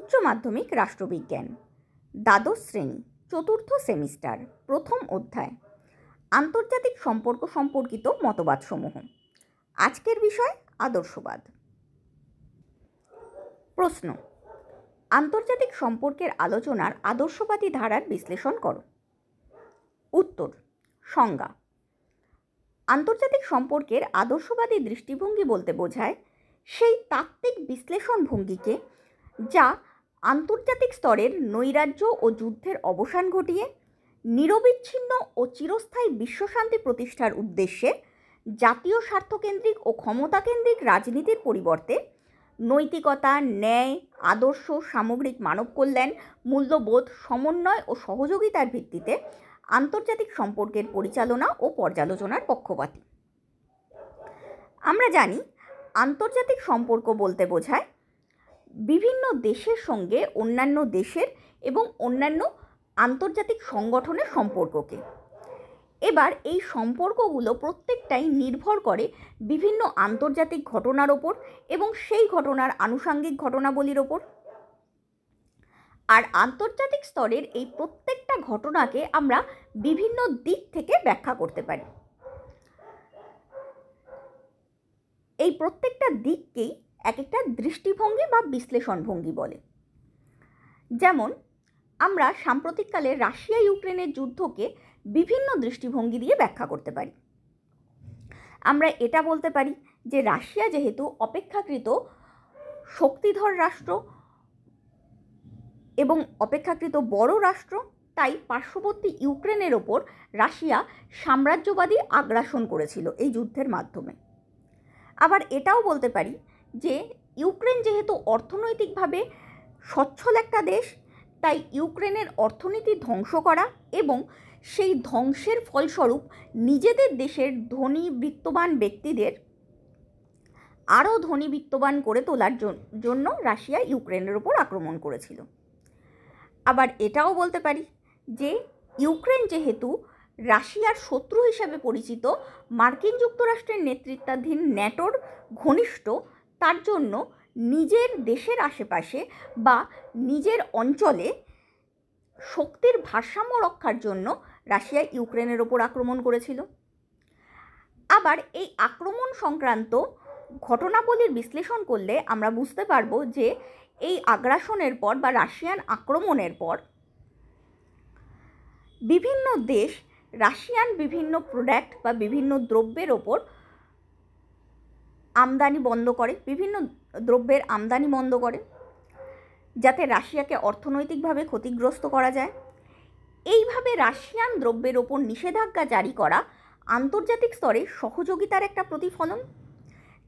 উচ্চ মাধ্যমিক রাষ্ট্রবিজ্ঞান, দ্বাদশ শ্রেণী, চতুর্থ সেমিস্টার, প্রথম অধ্যায়, আন্তর্জাতিক সম্পর্ক সম্পর্কিত মতবাদসমূহ। আজকের বিষয় আদর্শবাদ। প্রশ্ন: আন্তর্জাতিক সম্পর্কের আলোচনার আদর্শবাদী ধারার বিশ্লেষণ করো। উত্তর: সংজ্ঞা: আন্তর্জাতিক সম্পর্কের আদর্শবাদী দৃষ্টিভঙ্গি বলতে বোঝায় সেই তাত্ত্বিক বিশ্লেষণ ভঙ্গিকে যা আন্তর্জাতিক স্তরের নৈরাজ্য ও যুদ্ধের অবসান ঘটিয়ে নিরবিচ্ছিন্ন ও চিরস্থায়ী বিশ্বশান্তি প্রতিষ্ঠার উদ্দেশ্যে জাতীয় স্বার্থকেন্দ্রিক ও ক্ষমতাকেন্দ্রিক রাজনীতির পরিবর্তে নৈতিকতা, ন্যায়, আদর্শ, সামগ্রিক মানব কল্যাণ, মূল্যবোধ, সমন্বয় ও সহযোগিতার ভিত্তিতে আন্তর্জাতিক সম্পর্কের পরিচালনা ও পর্যালোচনার পক্ষপাতী। আমরা জানি আন্তর্জাতিক সম্পর্ক বলতে বোঝায় বিভিন্ন দেশের সঙ্গে অন্যান্য দেশের এবং অন্যান্য আন্তর্জাতিক সংগঠনের সম্পর্ককে। এবার এই সম্পর্কগুলো প্রত্যেকটাই নির্ভর করে বিভিন্ন আন্তর্জাতিক ঘটনার ওপর এবং সেই ঘটনার আনুষঙ্গিক ঘটনাবলীর ওপর। আর আন্তর্জাতিক স্তরের এই প্রত্যেকটা ঘটনাকে আমরা বিভিন্ন দিক থেকে ব্যাখ্যা করতে পারি। এই প্রত্যেকটা দিককেই এক একটা দৃষ্টিভঙ্গি বা বিশ্লেষণ ভঙ্গি বলে। যেমন আমরা সাম্প্রতিককালে রাশিয়া ইউক্রেনের যুদ্ধকে বিভিন্ন দৃষ্টিভঙ্গি দিয়ে ব্যাখ্যা করতে পারি। আমরা এটা বলতে পারি যে রাশিয়া যেহেতু অপেক্ষাকৃত শক্তিধর রাষ্ট্র এবং অপেক্ষাকৃত বড় রাষ্ট্র, তাই পার্শ্ববর্তী ইউক্রেনের ওপর রাশিয়া সাম্রাজ্যবাদী আগ্রাসন করেছিল এই যুদ্ধের মাধ্যমে। আবার এটাও বলতে পারি যে ইউক্রেন যেহেতু অর্থনৈতিকভাবে সচ্ছল একটা দেশ, তাই ইউক্রেনের অর্থনীতি ধ্বংস করা এবং সেই ধ্বংসের ফলস্বরূপ নিজেদের দেশের ধনী বিত্তবান ব্যক্তিদের আরও ধনী বিত্তবান করে তোলার জন্য রাশিয়া ইউক্রেনের ওপর আক্রমণ করেছিল। আবার এটাও বলতে পারি যে ইউক্রেন যেহেতু রাশিয়ার শত্রু হিসাবে পরিচিত মার্কিন যুক্তরাষ্ট্রের নেতৃত্বাধীন ন্যাটোর ঘনিষ্ঠ, তার জন্য নিজের দেশের আশেপাশে বা নিজের অঞ্চলে শক্তির ভারসাম্য রক্ষার জন্য রাশিয়া ইউক্রেনের ওপর আক্রমণ করেছিল। আবার এই আক্রমণ সংক্রান্ত ঘটনাবলীর বিশ্লেষণ করলে আমরা বুঝতে পারবো যে এই আগ্রাসনের পর বা রাশিয়ান আক্রমণের পর বিভিন্ন দেশ রাশিয়ান বিভিন্ন প্রোডাক্ট বা বিভিন্ন দ্রব্যের ওপর আমদানি বন্ধ করে, বিভিন্ন দ্রব্যের আমদানি বন্ধ করে, যাতে রাশিয়াকে অর্থনৈতিকভাবে ক্ষতিগ্রস্ত করা যায়। এইভাবে রাশিয়ান দ্রব্যের ওপর নিষেধাজ্ঞা জারি করা আন্তর্জাতিক স্তরে সহযোগিতার একটা প্রতিফলন।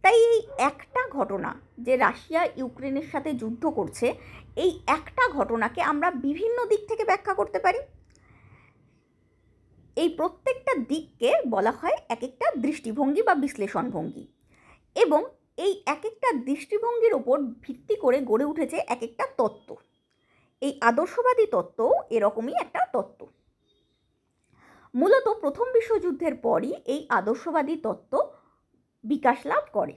তাই এই একটা ঘটনা যে রাশিয়া ইউক্রেনের সাথে যুদ্ধ করছে, এই একটা ঘটনাকে আমরা বিভিন্ন দিক থেকে ব্যাখ্যা করতে পারি। এই প্রত্যেকটা দিককে বলা হয় এক একটা দৃষ্টিভঙ্গি বা বিশ্লেষণ ভঙ্গি, এবং এই এক একটা দৃষ্টিভঙ্গির ওপর ভিত্তি করে গড়ে উঠেছে এক একটা তত্ত্ব। এই আদর্শবাদী তত্ত্ব এরকমই একটা তত্ত্ব। মূলত প্রথম বিশ্বযুদ্ধের পরই এই আদর্শবাদী তত্ত্ব বিকাশ লাভ করে।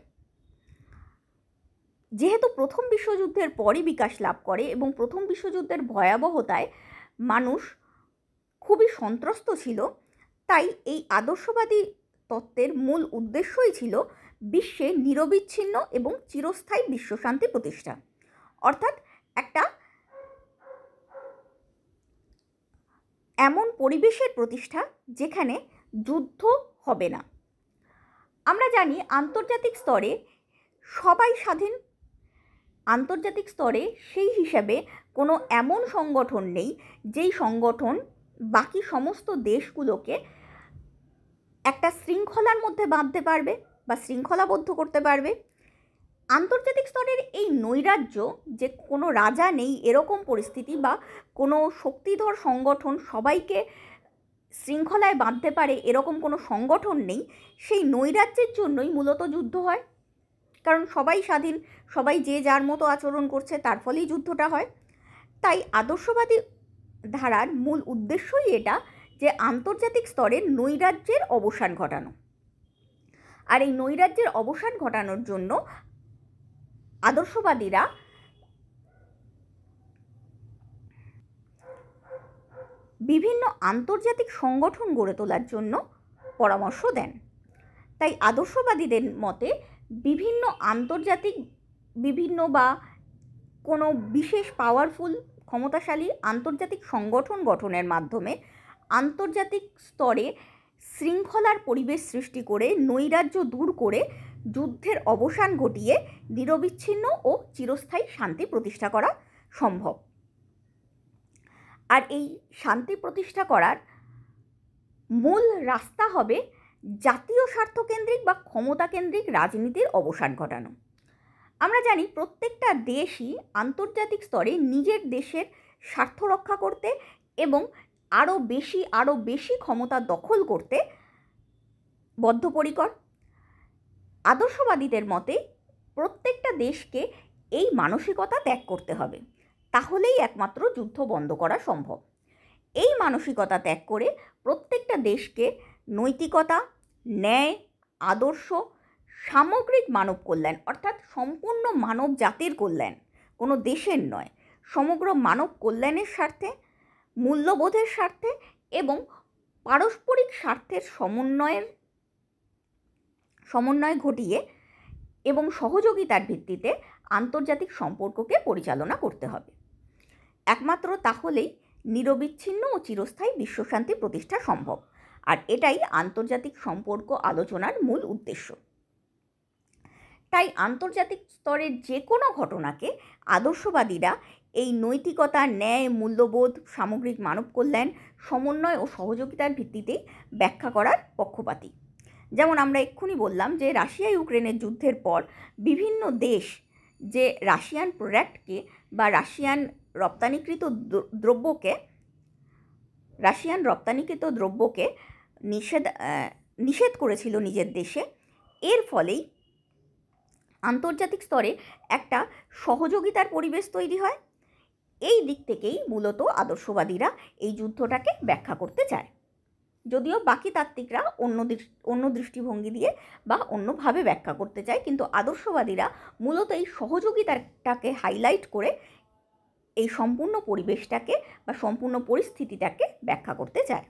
যেহেতু প্রথম বিশ্বযুদ্ধের পরই বিকাশ লাভ করে এবং প্রথম বিশ্বযুদ্ধের ভয়াবহতায় মানুষ খুবই সন্ত্রস্ত ছিল, তাই এই আদর্শবাদী তত্ত্বের মূল উদ্দেশ্যই ছিল বিশ্বে নিরবিচ্ছিন্ন এবং চিরস্থায়ী বিশ্বশান্তি প্রতিষ্ঠা, অর্থাৎ একটা এমন পরিবেশের প্রতিষ্ঠা যেখানে যুদ্ধ হবে না। আমরা জানি আন্তর্জাতিক স্তরে সবাই স্বাধীন। আন্তর্জাতিক স্তরে সেই হিসাবে কোনো এমন সংগঠন নেই যেই সংগঠন বাকি সমস্ত দেশগুলোকে একটা শৃঙ্খলার মধ্যে বাঁধতে পারবে বা শৃঙ্খলাবদ্ধ করতে পারবে। আন্তর্জাতিক স্তরের এই নৈরাজ্য যে কোনো রাজা নেই এরকম পরিস্থিতি বা কোনো শক্তিধর সংগঠন সবাইকে শৃঙ্খলায় বাঁধতে পারে এরকম কোনো সংগঠন নেই। সেই নৈরাজ্যের জন্যই মূলত যুদ্ধ হয়, কারণ সবাই স্বাধীন, সবাই যে যার মতো আচরণ করছে, তার ফলেই যুদ্ধটা হয়। তাই আদর্শবাদী ধারার মূল উদ্দেশ্যই এটা যে আন্তর্জাতিক স্তরে নৈরাজ্যের অবসান ঘটানো। আর এই নৈরাজ্যের অবসান ঘটানোর জন্য আদর্শবাদীরা বিভিন্ন আন্তর্জাতিক সংগঠন গড়ে তোলার জন্য পরামর্শ দেন। তাই আদর্শবাদীদের মতে বিভিন্ন আন্তর্জাতিক বা কোনো বিশেষ পাওয়ারফুল ক্ষমতাশালী আন্তর্জাতিক সংগঠন গঠনের মাধ্যমে আন্তর্জাতিক স্তরে শৃঙ্খলার পরিবেশ সৃষ্টি করে নৈরাজ্য দূর করে যুদ্ধের অবসান ঘটিয়ে নিরবিচ্ছিন্ন ও চিরস্থায়ী শান্তি প্রতিষ্ঠা করা সম্ভব। আর এই শান্তি প্রতিষ্ঠা করার মূল রাস্তা হবে জাতীয় স্বার্থকেন্দ্রিক বা ক্ষমতাকেন্দ্রিক রাজনীতির অবসান ঘটানো। আমরা জানি প্রত্যেকটা দেশই আন্তর্জাতিক স্তরে নিজের দেশের স্বার্থ রক্ষা করতে এবং আরও বেশি ক্ষমতা দখল করতে বদ্ধপরিকর। আদর্শবাদীদের মতে প্রত্যেকটা দেশকে এই মানসিকতা ত্যাগ করতে হবে, তাহলেই একমাত্র যুদ্ধ বন্ধ করা সম্ভব। এই মানসিকতা ত্যাগ করে প্রত্যেকটা দেশকে নৈতিকতা, ন্যায়, আদর্শ, সামগ্রিক মানব কল্যাণ অর্থাৎ সম্পূর্ণ মানব জাতির কল্যাণ, কোনো দেশের নয়, সমগ্র মানব কল্যাণের স্বার্থে, মূল্যবোধের স্বার্থে এবং পারস্পরিক স্বার্থের সমন্বয় ঘটিয়ে এবং সহযোগিতার ভিত্তিতে আন্তর্জাতিক সম্পর্ককে পরিচালনা করতে হবে। একমাত্র তাহলেই নিরবিচ্ছিন্ন ও চিরস্থায়ী বিশ্বশান্তি প্রতিষ্ঠা সম্ভব। আর এটাই আন্তর্জাতিক সম্পর্ক আলোচনার মূল উদ্দেশ্য। তাই আন্তর্জাতিক স্তরের যে কোনো ঘটনাকে আদর্শবাদীরা এই নৈতিকতা, ন্যায়, মূল্যবোধ, সামগ্রিক মানব কল্যাণ, সমন্বয় ও সহযোগিতার ভিত্তিতেই ব্যাখ্যা করার পক্ষপাতী। যেমন আমরা এক্ষুনি বললাম যে রাশিয়া ইউক্রেনের যুদ্ধের পর বিভিন্ন দেশ যে রাশিয়ান প্রোডাক্টকে বা রাশিয়ান রপ্তানিকৃত দ্রব্যকে নিষেধ করেছিল নিজের দেশে। এর ফলেই আন্তর্জাতিক স্তরে একটা সহযোগিতার পরিবেশ তৈরি হয়। এই দিক থেকেই মূলত আদর্শবাদীরা এই যুদ্ধটাকে ব্যাখ্যা করতে চায়, যদিও বাকি তাত্ত্বিকরা অন্য দৃষ্টিভঙ্গি দিয়ে বা অন্যভাবে ব্যাখ্যা করতে চায়, কিন্তু আদর্শবাদীরা মূলত এই সহযোগিতাটাকে হাইলাইট করে এই সম্পূর্ণ পরিবেশটাকে বা সম্পূর্ণ পরিস্থিতিটাকে ব্যাখ্যা করতে চায়।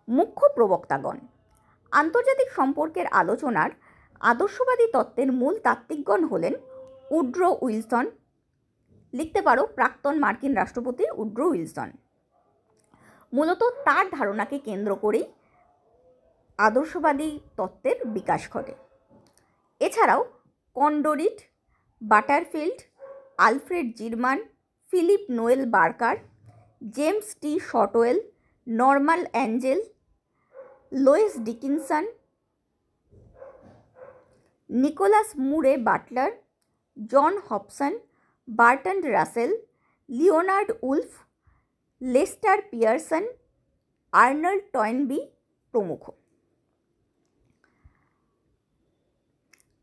মুখ্য প্রবক্তাগণ। আন্তর্জাতিক সম্পর্কের আলোচনার আদর্শবাদী তত্ত্বের মূল তাত্ত্বিকগণ হলেন উড্রো উইলসন, লিখতে পারো প্রাক্তন মার্কিন রাষ্ট্রপতি উড্রো উইলসন। মূলত তার ধারণাকে কেন্দ্র করেই আদর্শবাদী তত্ত্বের বিকাশ ঘটে। এছাড়াও Condorcet, Butterfield, Alfred Zimmern, Philip Noel Baker, James T Shotwell, Norman Angell, Lowes Dickinson, Nicholas Murray Butler, John Hobson, Bertrand Russell, Leonard Woolf, Lester Pearson, Arnold Toynbee প্রমুখ।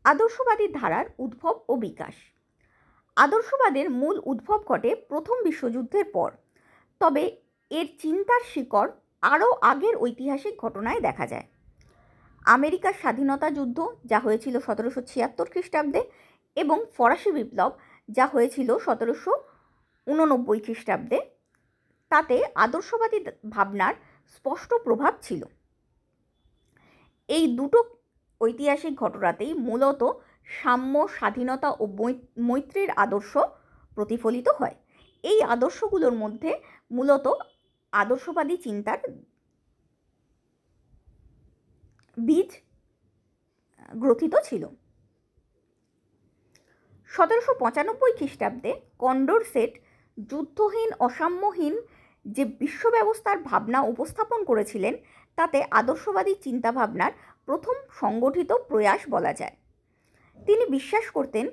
আদর্শবাদী ধারার উদ্ভব ও বিকাশ। আদর্শবাদের মূল উদ্ভব ঘটে প্রথম বিশ্বযুদ্ধের পর, তবে এর চিন্তার শিকড় আরও আগের ঐতিহাসিক ঘটনায় দেখা যায়। আমেরিকার স্বাধীনতা যুদ্ধ যা হয়েছিল 1776 খ্রিস্টাব্দে এবং ফরাসি বিপ্লব যা হয়েছিল 1789 খ্রিস্টাব্দে, তাতে আদর্শবাদী ভাবনার স্পষ্ট প্রভাব ছিল। এই দুটো ঐতিহাসিক ঘটনাতেই মূলত সাম্য, স্বাধীনতা ও মৈত্রীর আদর্শ প্রতিফলিত হয়। এই আদর্শগুলোর মধ্যে মূলত আদর্শবাদী চিন্তার বীজ গ্রথিত ছিল। 1795 খ্রিস্টাব্দে কন্ডোরসেট যুদ্ধহীন, অসাম্যহীন যে বিশ্ব ব্যবস্থার ভাবনা উপস্থাপন করেছিলেন, তাতে আদর্শবাদী চিন্তাভাবনার প্রথম সংগঠিত প্রয়াস বলা যায়। তিনি বিশ্বাস করতেন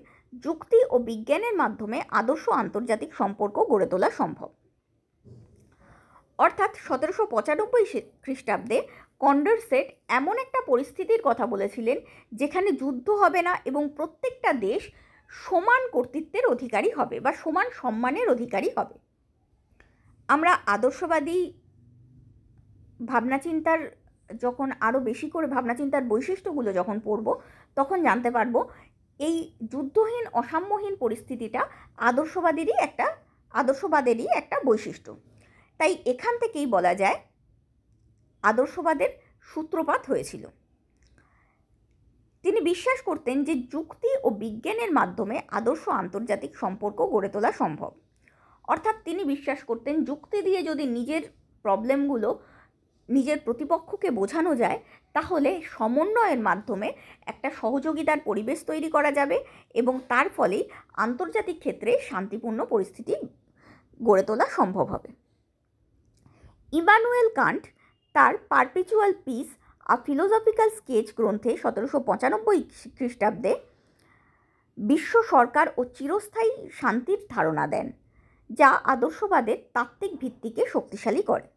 যুক্তি ও বিজ্ঞানের মাধ্যমে আদর্শ আন্তর্জাতিক সম্পর্ক গড়ে তোলা সম্ভব। অর্থাৎ 1795 খ্রিস্টাব্দে কন্ডোরসেট এমন একটা পরিস্থিতির কথা বলেছিলেন যেখানে যুদ্ধ হবে না এবং প্রত্যেকটা দেশ সমান কর্তৃত্বের অধিকারী হবে বা সমান সম্মানের অধিকারী হবে। আমরা আদর্শবাদী ভাবনাচিন্তার যখন আরও বেশি করে ভাবনাচিন্তার বৈশিষ্ট্যগুলো যখন পড়ব, তখন জানতে পারব এই যুদ্ধহীন, অসাম্যহীন পরিস্থিতিটা আদর্শবাদেরই একটা বৈশিষ্ট্য। তাই এখান থেকেই বলা যায় আদর্শবাদের সূত্রপাত হয়েছিল। তিনি বিশ্বাস করতেন যে যুক্তি ও বিজ্ঞানের মাধ্যমে আদর্শ আন্তর্জাতিক সম্পর্ক গড়ে তোলা সম্ভব। অর্থাৎ তিনি বিশ্বাস করতেন যুক্তি দিয়ে যদি নিজের প্রবলেমগুলো নিজের প্রতিপক্ষকে বোঝানো যায়, তাহলে সমন্বয়ের মাধ্যমে একটা সহযোগিতার পরিবেশ তৈরি করা যাবে এবং তার ফলেই আন্তর্জাতিক ক্ষেত্রে শান্তিপূর্ণ পরিস্থিতি গড়ে তোলা সম্ভব হবে। ইমানুয়েল কান্ট তার পারপিচুয়াল পিস আ ফিলোসফিক্যাল স্কেচ গ্রন্থে 1795 খ্রিস্টাব্দে বিশ্ব সরকার ও চিরস্থায়ী শান্তির ধারণা দেন, যা আদর্শবাদের তাত্ত্বিক ভিত্তিকে শক্তিশালী করে।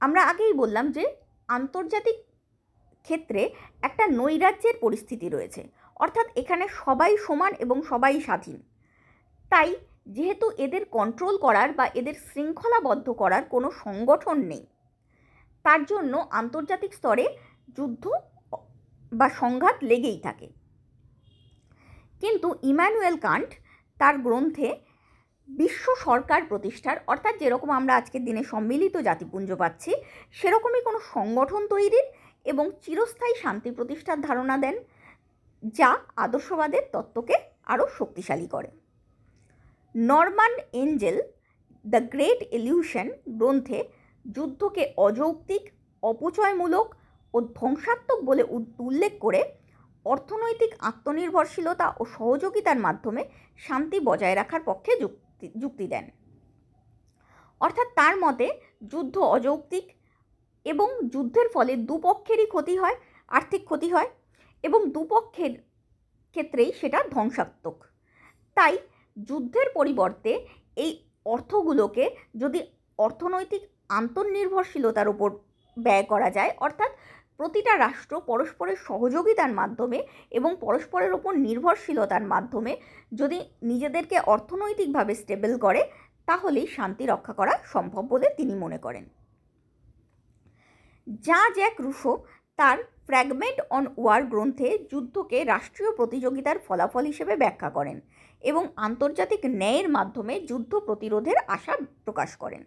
আমরা আগেই বললাম যে আন্তর্জাতিক ক্ষেত্রে একটা নৈরাজ্যের পরিস্থিতি রয়েছে, অর্থাৎ এখানে সবাই সমান এবং সবাই স্বাধীন। তাই যেহেতু এদের কন্ট্রোল করার বা এদের শৃঙ্খলাবদ্ধ করার কোনো সংগঠন নেই, তার জন্য আন্তর্জাতিক স্তরে যুদ্ধ বা সংঘাত লেগেই থাকে। কিন্তু ইমানুয়েল কান্ট তার গ্রন্থে বিশ্ব সরকার প্রতিষ্ঠার, অর্থাৎ যেরকম আমরা আজকের দিনে সম্মিলিত জাতিপুঞ্জ পাচ্ছি, সেরকমই কোনো সংগঠন তৈরির এবং চিরস্থায়ী শান্তি প্রতিষ্ঠার ধারণা দেন, যা আদর্শবাদের তত্ত্বকে আরও শক্তিশালী করে। Norman Angel the great illusion গ্রন্থে যুদ্ধকে অযৌক্তিক, অপচয়মূলক ও ধ্বংসাত্মক বলে উল্লেখ করে অর্থনৈতিক আত্মনির্ভরশীলতা ও সহযোগিতার মাধ্যমে শান্তি বজায় রাখার পক্ষে যুক্তি দেন। অর্থাৎ তার মতে যুদ্ধ অযৌক্তিক এবং যুদ্ধের ফলে দুপক্ষেরই ক্ষতি হয়, আর্থিক ক্ষতি হয় এবং দুপক্ষের ক্ষেত্রেই সেটা ধ্বংসাত্মক। তাই যুদ্ধের পরিবর্তে এই অর্থগুলোকে যদি অর্থনৈতিক আত্মনির্ভরশীলতার উপর ব্যয় করা যায়, অর্থাৎ প্রতিটা রাষ্ট্র পরস্পরের সহযোগিতার মাধ্যমে এবং পরস্পরের ওপর নির্ভরশীলতার মাধ্যমে যদি নিজেদেরকে অর্থনৈতিকভাবে স্টেবল করে, তাহলেই শান্তি রক্ষা করা সম্ভব বলে তিনি মনে করেন। জ্যাক রুসো তার ফ্র্যাগমেন্ট অন ওয়ার গ্রন্থে যুদ্ধকে রাষ্ট্রীয় প্রতিযোগিতার ফলাফল হিসেবে ব্যাখ্যা করেন এবং আন্তর্জাতিক ন্যায়ের মাধ্যমে যুদ্ধ প্রতিরোধের আশা প্রকাশ করেন।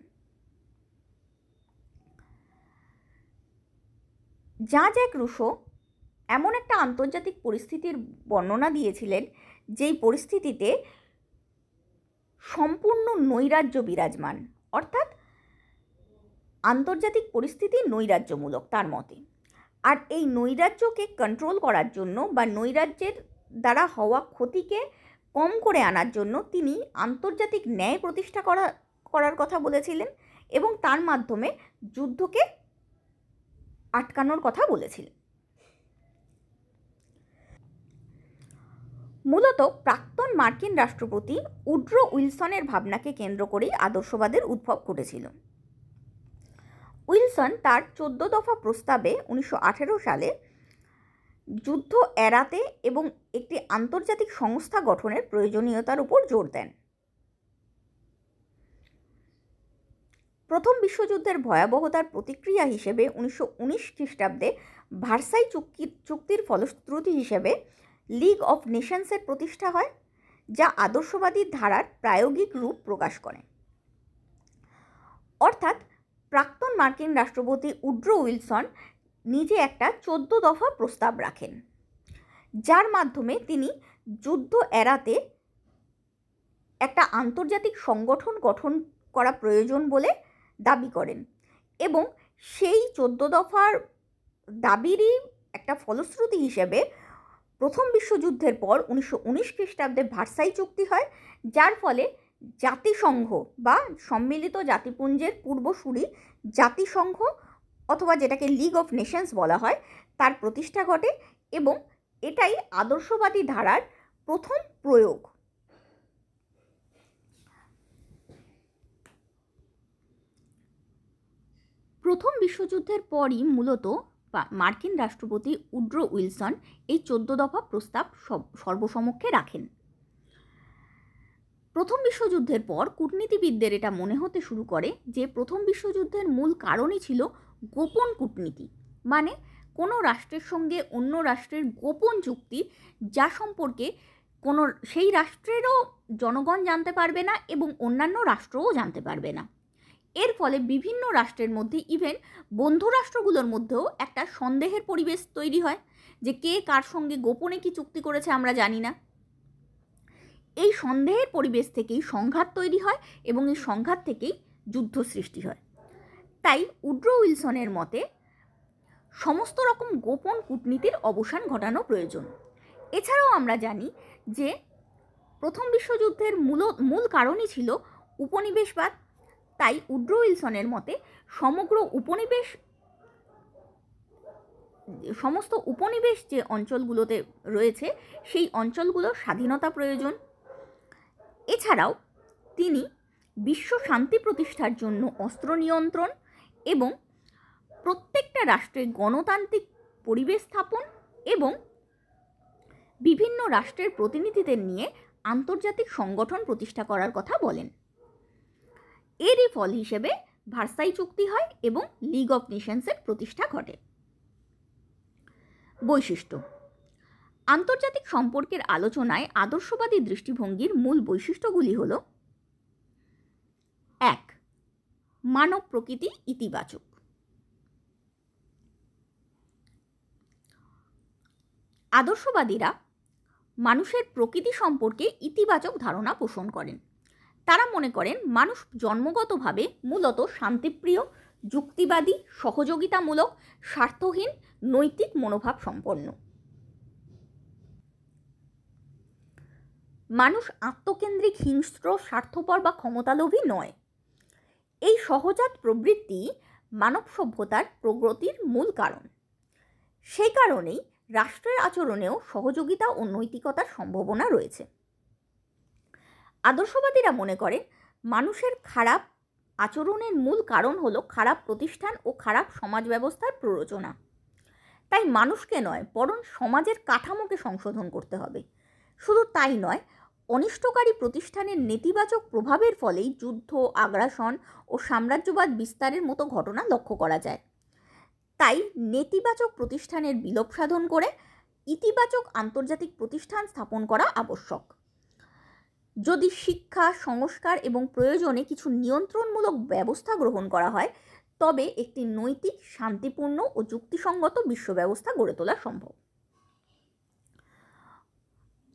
জ্যাক রুসো এমন একটা আন্তর্জাতিক পরিস্থিতির বর্ণনা দিয়েছিলেন যেই পরিস্থিতিতে সম্পূর্ণ নৈরাজ্য বিরাজমান, অর্থাৎ আন্তর্জাতিক পরিস্থিতি নৈরাজ্যমূলক তার মতে। আর এই নৈরাজ্যকে কন্ট্রোল করার জন্য বা নৈরাজ্যের দ্বারা হওয়া ক্ষতিকে কম করে আনার জন্য তিনি আন্তর্জাতিক ন্যায় প্রতিষ্ঠা করার কথা বলেছিলেন এবং তার মাধ্যমে যুদ্ধকে আটকানোর কথা বলেছিলেন। মূলত প্রাক্তন মার্কিন রাষ্ট্রপতি উড্রো উইলসনের ভাবনাকে কেন্দ্র করেই আদর্শবাদের উদ্ভব ঘটেছিল। উইলসন তার 14 দফা প্রস্তাবে 1918 সালে যুদ্ধ এড়াতে এবং একটি আন্তর্জাতিক সংস্থা গঠনের প্রয়োজনীয়তার উপর জোর দেন। প্রথম বিশ্বযুদ্ধের ভয়াবহতার প্রতিক্রিয়া হিসেবে 1919 খ্রিস্টাব্দে ভার্সাই চুক্তির ফলশ্রুতি হিসেবে লিগ অফ নেশনসের প্রতিষ্ঠা হয়, যা আদর্শবাদী ধারার প্রায়োগিক রূপ প্রকাশ করে। অর্থাৎ প্রাক্তন মার্কিন রাষ্ট্রপতি উড্রো উইলসন নিজে একটা 14 দফা প্রস্তাব রাখেন, যার মাধ্যমে তিনি যুদ্ধ এড়াতে একটা আন্তর্জাতিক সংগঠন গঠন করা প্রয়োজন বলে দাবি করেন এবং সেই 14 দফার দাবিরই একটা ফলশ্রুতি হিসেবে প্রথম বিশ্বযুদ্ধের পর 1919 খ্রিস্টাব্দে ভার্সাই চুক্তি হয়, যার ফলে জাতিসংঘ বা সম্মিলিত জাতিপুঞ্জের পূর্বসূরি জাতিসংঘ অথবা যেটাকে লিগ অফ নেশনস বলা হয় তার প্রতিষ্ঠা ঘটে এবং এটাই আদর্শবাদী ধারার প্রথম প্রয়োগ। প্রথম বিশ্বযুদ্ধের পরই মূলত মার্কিন রাষ্ট্রপতি উড্রো উইলসন এই 14 দফা প্রস্তাব সর্বসমক্ষে রাখেন। প্রথম বিশ্বযুদ্ধের পর কূটনীতিবিদদের এটা মনে হতে শুরু করে যে প্রথম বিশ্বযুদ্ধের মূল কারণই ছিল গোপন কূটনীতি, মানে কোনো রাষ্ট্রের সঙ্গে অন্য রাষ্ট্রের গোপন চুক্তি, যা সম্পর্কে সেই রাষ্ট্রেরও জনগণ জানতে পারবে না এবং অন্যান্য রাষ্ট্রও জানতে পারবে না। এর ফলে বিভিন্ন রাষ্ট্রের মধ্যে, ইভেন বন্ধু রাষ্ট্রগুলোর মধ্যেও একটা সন্দেহের পরিবেশ তৈরি হয় যে কে কার সঙ্গে গোপনে কি চুক্তি করেছে আমরা জানি না। এই সন্দেহের পরিবেশ থেকেই সংঘাত তৈরি হয় এবং এই সংঘাত থেকেই যুদ্ধ সৃষ্টি হয়। তাই উড্রো উইলসনের মতে সমস্ত রকম গোপন কূটনীতির অবসান ঘটানো প্রয়োজন। এছাড়াও আমরা জানি যে প্রথম বিশ্বযুদ্ধের মূল কারণই ছিল উপনিবেশবাদ। তাই উড্রো উইলসনের মতে সমস্ত উপনিবেশ যে অঞ্চলগুলোতে রয়েছে সেই অঞ্চলগুলোর স্বাধীনতা প্রয়োজন। এছাড়াও তিনি বিশ্ব শান্তি প্রতিষ্ঠার জন্য অস্ত্র নিয়ন্ত্রণ এবং প্রত্যেকটা রাষ্ট্রে গণতান্ত্রিক পরিবেশ স্থাপন এবং বিভিন্ন রাষ্ট্রের প্রতিনিধিদের নিয়ে আন্তর্জাতিক সংগঠন প্রতিষ্ঠা করার কথা বলেন। এরই ফল হিসেবে ভার্সাই চুক্তি হয় এবং লিগ অফ নেশনসের প্রতিষ্ঠা ঘটে। বৈশিষ্ট্য: আন্তর্জাতিক সম্পর্কের আলোচনায় আদর্শবাদী দৃষ্টিভঙ্গির মূল বৈশিষ্ট্যগুলি হল: 1. মানব প্রকৃতি ইতিবাচক। আদর্শবাদীরা মানুষের প্রকৃতি সম্পর্কে ইতিবাচক ধারণা পোষণ করেন। তারা মনে করেন মানুষ জন্মগতভাবে মূলত শান্তিপ্রিয়, যুক্তিবাদী, সহযোগিতামূলক, স্বার্থহীন, নৈতিক মনোভাব সম্পন্ন। মানুষ আত্মকেন্দ্রিক, হিংস্র, স্বার্থপর বা ক্ষমতালোভী নয়। এই সহজাত প্রবৃত্তি মানব সভ্যতার প্রগতির মূল কারণ। সেই কারণেই রাষ্ট্রের আচরণেও সহযোগিতা ও নৈতিকতার সম্ভাবনা রয়েছে। আদর্শবাদীরা মনে করেন মানুষের খারাপ আচরণের মূল কারণ হলো খারাপ প্রতিষ্ঠান ও খারাপ সমাজ ব্যবস্থার প্ররোচনা। তাই মানুষকে নয়, বরং সমাজের কাঠামোকে সংশোধন করতে হবে। শুধু তাই নয়, অনিষ্টকারী প্রতিষ্ঠানের নেতিবাচক প্রভাবের ফলেই যুদ্ধ, আগ্রাসন ও সাম্রাজ্যবাদ বিস্তারের মতো ঘটনা লক্ষ্য করা যায়। তাই নেতিবাচক প্রতিষ্ঠানের বিলোপ সাধন করে ইতিবাচক আন্তর্জাতিক প্রতিষ্ঠান স্থাপন করা আবশ্যক। যদি শিক্ষা, সংস্কার এবং প্রয়োজনে কিছু নিয়ন্ত্রণমূলক ব্যবস্থা গ্রহণ করা হয়, তবে একটি নৈতিক, শান্তিপূর্ণ ও যুক্তিসঙ্গত বিশ্ব ব্যবস্থা গড়ে তোলা সম্ভব।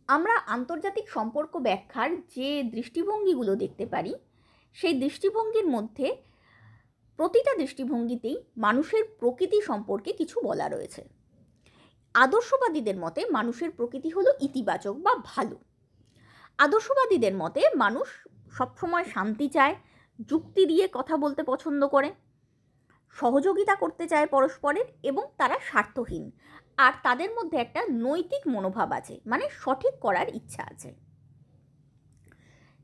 আমরা আন্তর্জাতিক সম্পর্ক ব্যাখ্যার যে দৃষ্টিভঙ্গিগুলো দেখতে পারি, সেই দৃষ্টিভঙ্গির মধ্যে প্রতিটা দৃষ্টিভঙ্গিতেই মানুষের প্রকৃতি সম্পর্কে কিছু বলা রয়েছে। আদর্শবাদীদের মতে মানুষের প্রকৃতি হলো ইতিবাচক বা ভালো। আদর্শবাদীদের মতে মানুষ সবসময় শান্তি চায়, যুক্তি দিয়ে কথা বলতে পছন্দ করে, সহযোগিতা করতে চায় পরস্পরের, এবং তারা স্বার্থহীন। আর তাদের মধ্যে একটা নৈতিক মনোভাব আছে, মানে সঠিক করার ইচ্ছা আছে।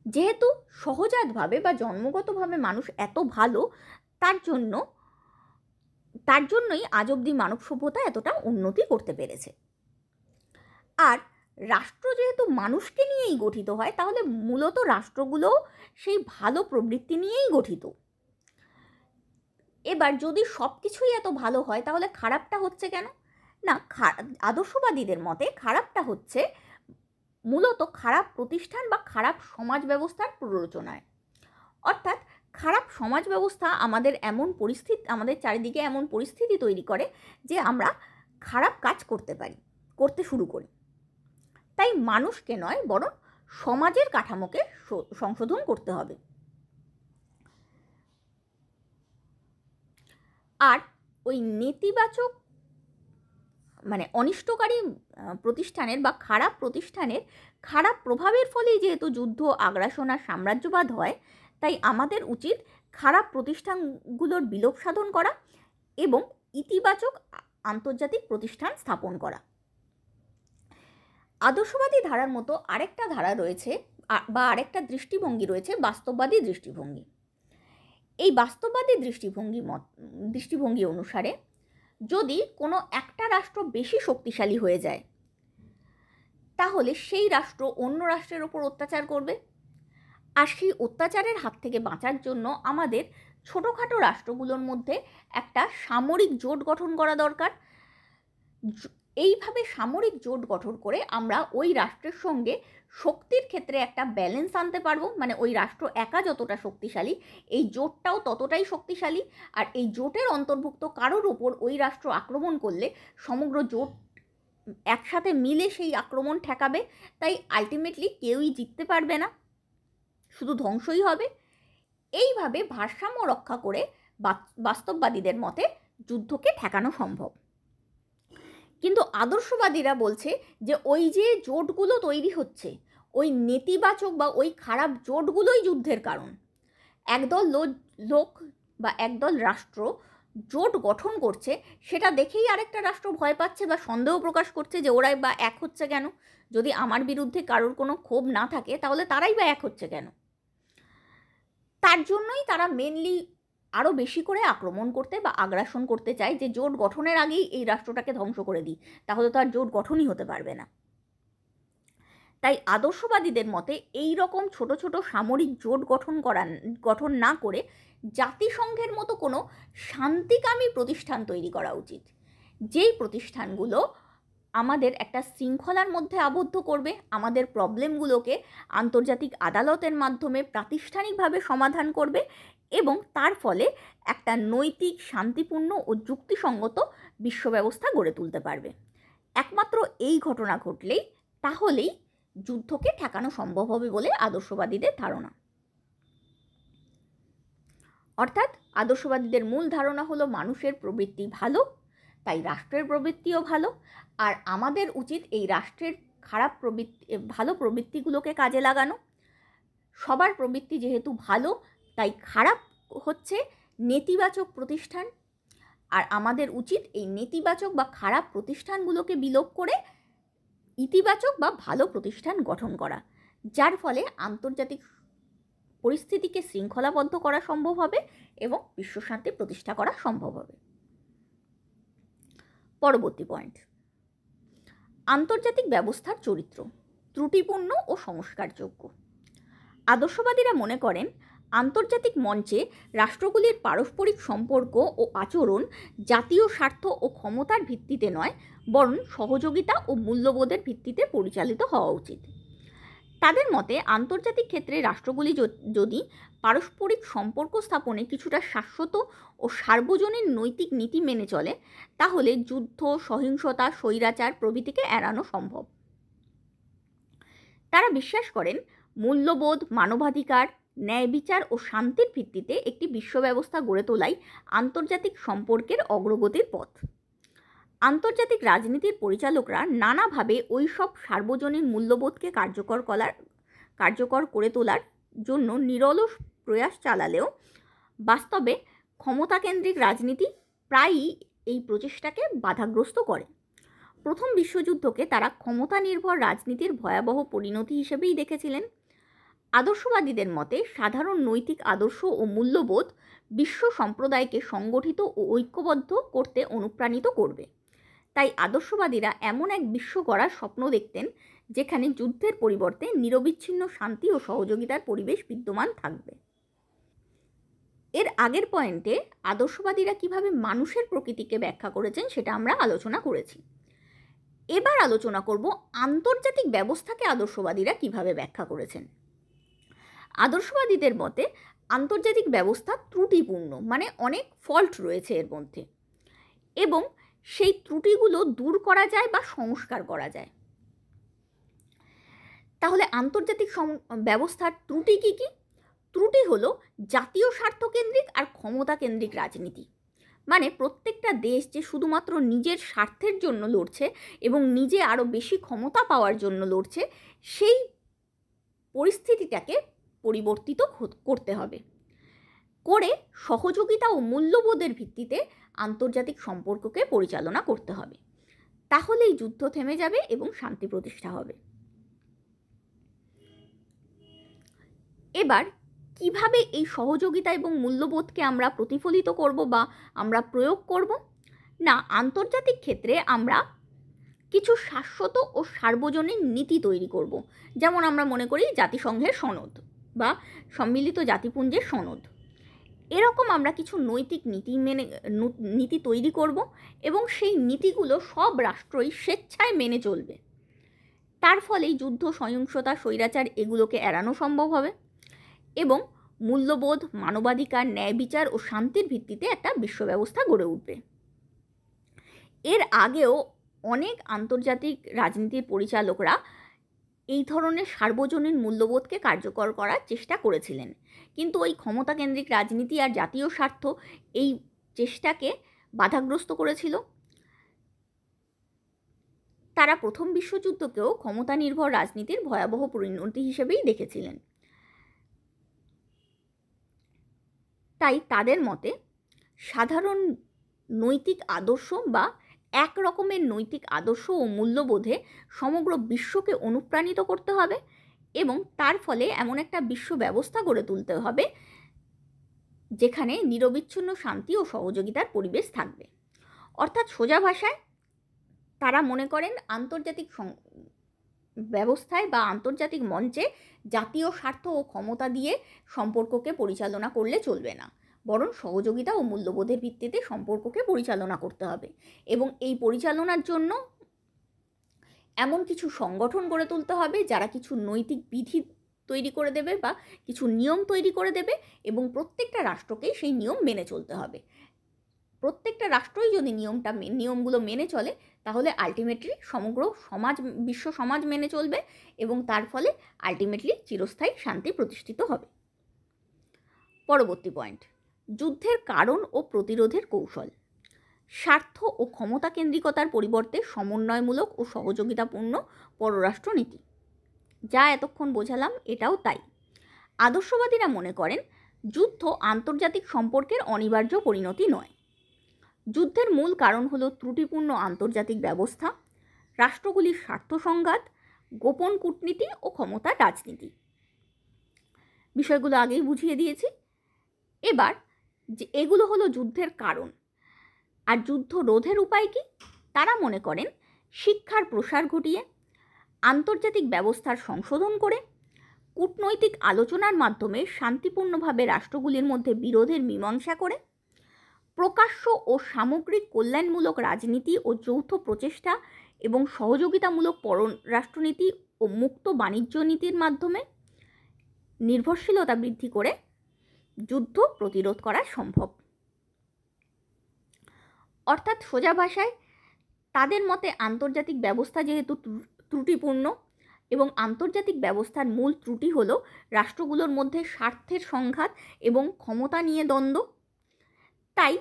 যেহেতু সহজাতভাবে বা জন্মগতভাবে মানুষ এত ভালো, তার জন্যই আজ অবধি মানব সভ্যতা এতটা উন্নতি করতে পেরেছে। আর রাষ্ট্র যেহেতু মানুষকে নিয়েই গঠিত হয়, তাহলে মূলত রাষ্ট্রগুলো সেই ভালো প্রবৃত্তি নিয়েই গঠিত। এবার যদি সব কিছুই এত ভালো হয়, তাহলে খারাপটা হচ্ছে কেন? না, আদর্শবাদীদের মতে খারাপটা হচ্ছে মূলত খারাপ প্রতিষ্ঠান বা খারাপ সমাজ ব্যবস্থার প্ররোচনায়। অর্থাৎ খারাপ সমাজ ব্যবস্থা আমাদের চারিদিকে এমন পরিস্থিতি তৈরি করে যে আমরা খারাপ কাজ করতে শুরু করি। তাই মানুষকে নয়, বরং সমাজের কাঠামোকে সংশোধন করতে হবে। আর ওই নেতিবাচক মানে অনিষ্টকারী প্রতিষ্ঠানের বা খারাপ প্রতিষ্ঠানের খারাপ প্রভাবের ফলেই যেহেতু যুদ্ধ, আগ্রাসন আর সাম্রাজ্যবাদ হয়, তাই আমাদের উচিত খারাপ প্রতিষ্ঠানগুলোর বিলোপ সাধন করা এবং ইতিবাচক আন্তর্জাতিক প্রতিষ্ঠান স্থাপন করা। আদর্শবাদী ধারার মতো আরেকটা ধারা রয়েছে বা আরেকটা দৃষ্টিভঙ্গি রয়েছে, বাস্তববাদী দৃষ্টিভঙ্গি। এই বাস্তববাদী দৃষ্টিভঙ্গি অনুসারে যদি কোনো একটা রাষ্ট্র বেশি শক্তিশালী হয়ে যায়, তাহলে সেই রাষ্ট্র অন্য রাষ্ট্রের ওপর অত্যাচার করবে। আর সেই অত্যাচারের হাত থেকে বাঁচার জন্য আমাদের ছোটোখাটো রাষ্ট্রগুলোর মধ্যে একটা সামরিক জোট গঠন করা দরকার, এইভাবে সামরিক জোট গঠন করে আমরা ওই রাষ্ট্রের সঙ্গে শক্তির ক্ষেত্রে একটা ব্যালেন্স আনতে পারবো, মানে ওই রাষ্ট্র একা যতটা শক্তিশালী এই জোটটাও ততটাই শক্তিশালী, আর এই জোটের অন্তর্ভুক্ত কারোর ওপর ওই রাষ্ট্র আক্রমণ করলে সমগ্র জোট একসাথে মিলে সেই আক্রমণ ঠেকাবে। তাই আলটিমেটলি কেউই জিততে পারবে না, শুধু ধ্বংসই হবে। এইভাবে ভারসাম্য রক্ষা করে বাস্তববাদীদের মতে যুদ্ধকে ঠেকানো সম্ভব। কিন্তু আদর্শবাদীরা বলছে যে ওই যে জোটগুলো তৈরি হচ্ছে, ওই নেতিবাচক বা ওই খারাপ জোটগুলোই যুদ্ধের কারণ। একদল লোক বা একদল রাষ্ট্র জোট গঠন করছে, সেটা দেখেই আরেকটা রাষ্ট্র ভয় পাচ্ছে বা সন্দেহ প্রকাশ করছে যে ওরাই বা এক হচ্ছে কেন। যদি আমার বিরুদ্ধে কারোর কোনো ক্ষোভ না থাকে তাহলে তারাই বা এক হচ্ছে কেন। তার জন্যই তারা মেনলি আরও বেশি করে আক্রমণ করতে বা আগ্রাসন করতে চায়, যে জোট গঠনের আগেই এই রাষ্ট্রটাকে ধ্বংস করে দিই, তাহলে তো আর জোট গঠনই হতে পারবে না। তাই আদর্শবাদীদের মতে এই রকম ছোট ছোট সামরিক জোট গঠন না করে জাতিসংঘের মতো কোনো শান্তিকামী প্রতিষ্ঠান তৈরি করা উচিত, যেই প্রতিষ্ঠানগুলো আমাদের একটা শৃঙ্খলার মধ্যে আবদ্ধ করবে, আমাদের প্রবলেমগুলোকে আন্তর্জাতিক আদালতের মাধ্যমে প্রাতিষ্ঠানিকভাবে সমাধান করবে এবং তার ফলে একটা নৈতিক, শান্তিপূর্ণ ও যুক্তিসঙ্গত বিশ্ব ব্যবস্থা গড়ে তুলতে পারবে। একমাত্র এই ঘটনা ঘটলেই তাহলেই যুদ্ধকে ঠেকানো সম্ভব হবে বলে আদর্শবাদীদের ধারণা। অর্থাৎ আদর্শবাদীদের মূল ধারণা হলো মানুষের প্রবৃত্তি ভালো, তাই রাষ্ট্রের প্রবৃত্তিও ভালো, আর আমাদের উচিত এই রাষ্ট্রের ভালো প্রবৃত্তিগুলোকে কাজে লাগানো। সবার প্রবৃত্তি যেহেতু ভালো, তাই খারাপ হচ্ছে নেতিবাচক প্রতিষ্ঠান, আর আমাদের উচিত এই নেতিবাচক বা খারাপ প্রতিষ্ঠানগুলোকে বিলোপ করে ইতিবাচক বা ভালো প্রতিষ্ঠান গঠন করা, যার ফলে আন্তর্জাতিক পরিস্থিতিকে শৃঙ্খলাবদ্ধ করা সম্ভব হবে এবং বিশ্বশান্তি প্রতিষ্ঠা করা সম্ভব হবে। পরবর্তী পয়েন্ট, আন্তর্জাতিক ব্যবস্থার চরিত্র ত্রুটিপূর্ণ ও সংস্কারযোগ্য। আদর্শবাদীরা মনে করেন আন্তর্জাতিক মঞ্চে রাষ্ট্রগুলির পারস্পরিক সম্পর্ক ও আচরণ জাতীয় স্বার্থ ও ক্ষমতার ভিত্তিতে নয়, বরং সহযোগিতা ও মূল্যবোধের ভিত্তিতে পরিচালিত হওয়া উচিত। তাদের মতে আন্তর্জাতিক ক্ষেত্রে রাষ্ট্রগুলি যদি পারস্পরিক সম্পর্ক স্থাপনে কিছুটা শাশ্বত ও সার্বজনীন নৈতিক নীতি মেনে চলে, তাহলে যুদ্ধ, সহিংসতা, স্বৈরাচার প্রভৃতিকে এড়ানো সম্ভব। তারা বিশ্বাস করেন মূল্যবোধ, মানবাধিকার, ন্যায় বিচার ও শান্তির ভিত্তিতে একটি বিশ্ব ব্যবস্থা গড়ে তোলাই আন্তর্জাতিক সম্পর্কের অগ্রগতির পথ। আন্তর্জাতিক রাজনীতির পরিচালকরা নানাভাবে ওই সব সার্বজনীন মূল্যবোধকে কার্যকর করে তোলার জন্য নিরলস প্রয়াস চালালেও বাস্তবে ক্ষমতাকেন্দ্রিক রাজনীতি প্রায়ই এই প্রচেষ্টাকে বাধাগ্রস্ত করে। প্রথম বিশ্বযুদ্ধকে তারা ক্ষমতা নির্ভর রাজনীতির ভয়াবহ পরিণতি হিসেবেই দেখেছিলেন। আদর্শবাদীদের মতে সাধারণ নৈতিক আদর্শ ও মূল্যবোধ বিশ্ব সম্প্রদায়কে সংগঠিত ও ঐক্যবদ্ধ করতে অনুপ্রাণিত করবে। তাই আদর্শবাদীরা এমন এক বিশ্ব গড়ার স্বপ্ন দেখতেন যেখানে যুদ্ধের পরিবর্তে নিরবিচ্ছিন্ন শান্তি ও সহযোগিতার পরিবেশ বিদ্যমান থাকবে। এর আগের পয়েন্টে আদর্শবাদীরা কিভাবে মানুষের প্রকৃতিকে ব্যাখ্যা করেছেন সেটা আমরা আলোচনা করেছি। এবার আলোচনা করব আন্তর্জাতিক ব্যবস্থাকে আদর্শবাদীরা কিভাবে ব্যাখ্যা করেছেন। আদর্শবাদীদের মতে আন্তর্জাতিক ব্যবস্থা ত্রুটিপূর্ণ, মানে অনেক ফল্ট রয়েছে এর মধ্যে, এবং সেই ত্রুটিগুলো দূর করা যায় বা সংস্কার করা যায়। তাহলে আন্তর্জাতিক ব্যবস্থার ত্রুটি কী কী? ত্রুটি হলো জাতীয় স্বার্থকেন্দ্রিক আর ক্ষমতাকেন্দ্রিক রাজনীতি, মানে প্রত্যেকটা দেশ যে শুধুমাত্র নিজের স্বার্থের জন্য লড়ছে এবং নিজে আরও বেশি ক্ষমতা পাওয়ার জন্য লড়ছে, সেই পরিস্থিতিটাকে পরিবর্তিত করতে হবে, করে সহযোগিতা ও মূল্যবোধের ভিত্তিতে আন্তর্জাতিক সম্পর্ককে পরিচালনা করতে হবে। তাহলেই যুদ্ধ থেমে যাবে এবং শান্তি প্রতিষ্ঠা হবে। এবার কিভাবে এই সহযোগিতা এবং মূল্যবোধকে আমরা প্রতিফলিত করব বা আমরা প্রয়োগ করব? না, আন্তর্জাতিক ক্ষেত্রে আমরা কিছু শাশ্বত ও সার্বজনীন নীতি তৈরি করব। যেমন আমরা মনে করি জাতিসংঘের সনদ বা সম্মিলিত জাতিপুঞ্জের সনদ। এরকম আমরা কিছু নৈতিক নীতি তৈরি করব এবং সেই নীতিগুলো সব রাষ্ট্রই স্বেচ্ছায় মেনে চলবে। তার ফলেই যুদ্ধ, সহিংসতা, স্বৈরাচার এগুলোকে এড়ানো সম্ভব হবে এবং মূল্যবোধ, মানবাধিকার, ন্যায় বিচার ও শান্তির ভিত্তিতে একটা বিশ্ব ব্যবস্থা গড়ে উঠবে। এর আগেও অনেক আন্তর্জাতিক রাজনীতির পরিচালকরা এই ধরনের সার্বজনীন মূল্যবোধকে কার্যকর করার চেষ্টা করেছিলেন, কিন্তু ওই ক্ষমতাকেন্দ্রিক রাজনীতি আর জাতীয় স্বার্থ এই চেষ্টাকে বাধাগ্রস্ত করেছিল। তারা প্রথম বিশ্বযুদ্ধকেও ক্ষমতা নির্ভর রাজনীতির ভয়াবহ পরিণতি হিসেবেই দেখেছিলেন। তাই তাদের মতে সাধারণ নৈতিক আদর্শ বা এক রকমের নৈতিক আদর্শ ও মূল্যবোধে সমগ্র বিশ্বকে অনুপ্রাণিত করতে হবে এবং তার ফলে এমন একটা বিশ্ব ব্যবস্থা গড়ে তুলতে হবে যেখানে নিরবিচ্ছিন্ন শান্তি ও সহযোগিতার পরিবেশ থাকবে। অর্থাৎ সোজা ভাষায় তারা মনে করেন আন্তর্জাতিক ব্যবস্থায় বা আন্তর্জাতিক মঞ্চে জাতীয় স্বার্থ ও ক্ষমতা দিয়ে সম্পর্ককে পরিচালনা করলে চলবে না, বরং সহযোগিতা ও মূল্যবোধের ভিত্তিতে সম্পর্ককে পরিচালনা করতে হবে এবং এই পরিচালনার জন্য এমন কিছু সংগঠন গড়ে তুলতে হবে যারা কিছু নৈতিক বিধি তৈরি করে দেবে বা কিছু নিয়ম তৈরি করে দেবে এবং প্রত্যেকটা রাষ্ট্রকেই সেই নিয়ম মেনে চলতে হবে। প্রত্যেকটা রাষ্ট্রই যদি নিয়মগুলো মেনে চলে তাহলে আলটিমেটলি সমগ্র বিশ্ব সমাজ মেনে চলবে এবং তার ফলে আলটিমেটলি চিরস্থায়ী শান্তি প্রতিষ্ঠিত হবে। পরবর্তী পয়েন্ট, যুদ্ধের কারণ ও প্রতিরোধের কৌশল। স্বার্থ ও ক্ষমতা কেন্দ্রিকতার পরিবর্তে সমন্বয়মূলক ও সহযোগিতাপূর্ণ পররাষ্ট্রনীতি, যা এতক্ষণ বোঝালাম এটাও তাই। আদর্শবাদীরা মনে করেন যুদ্ধ আন্তর্জাতিক সম্পর্কের অনিবার্য পরিণতি নয়। যুদ্ধের মূল কারণ হলো ত্রুটিপূর্ণ আন্তর্জাতিক ব্যবস্থা, রাষ্ট্রগুলির স্বার্থ সংঘাত, গোপন কূটনীতি ও ক্ষমতার রাজনীতি। বিষয়গুলো আগেই বুঝিয়ে দিয়েছি। এবার যে এগুলো হলো যুদ্ধের কারণ, আর যুদ্ধ রোধের উপায় কি? তারা মনে করেন শিক্ষার প্রসার ঘটিয়ে, আন্তর্জাতিক ব্যবস্থার সংশোধন করে, কূটনৈতিক আলোচনার মাধ্যমে শান্তিপূর্ণভাবে রাষ্ট্রগুলির মধ্যে বিরোধের মীমাংসা করে, প্রকাশ্য ও সামগ্রিক কল্যাণমূলক রাজনীতি ও যৌথ প্রচেষ্টা এবং সহযোগিতামূলক পররাষ্ট্রনীতি ও মুক্ত বাণিজ্য নীতির মাধ্যমে নির্ভরশীলতা বৃদ্ধি করে যুদ্ধ প্রতিরোধ করা সম্ভব। অর্থাৎ সোজা ভাষায় তাদের মতে আন্তর্জাতিক ব্যবস্থা যেহেতু ত্রুটিপূর্ণ এবং আন্তর্জাতিক ব্যবস্থার মূল ত্রুটি হলো রাষ্ট্রগুলোর মধ্যে স্বার্থের সংঘাত এবং ক্ষমতা নিয়ে দ্বন্দ্ব, তাই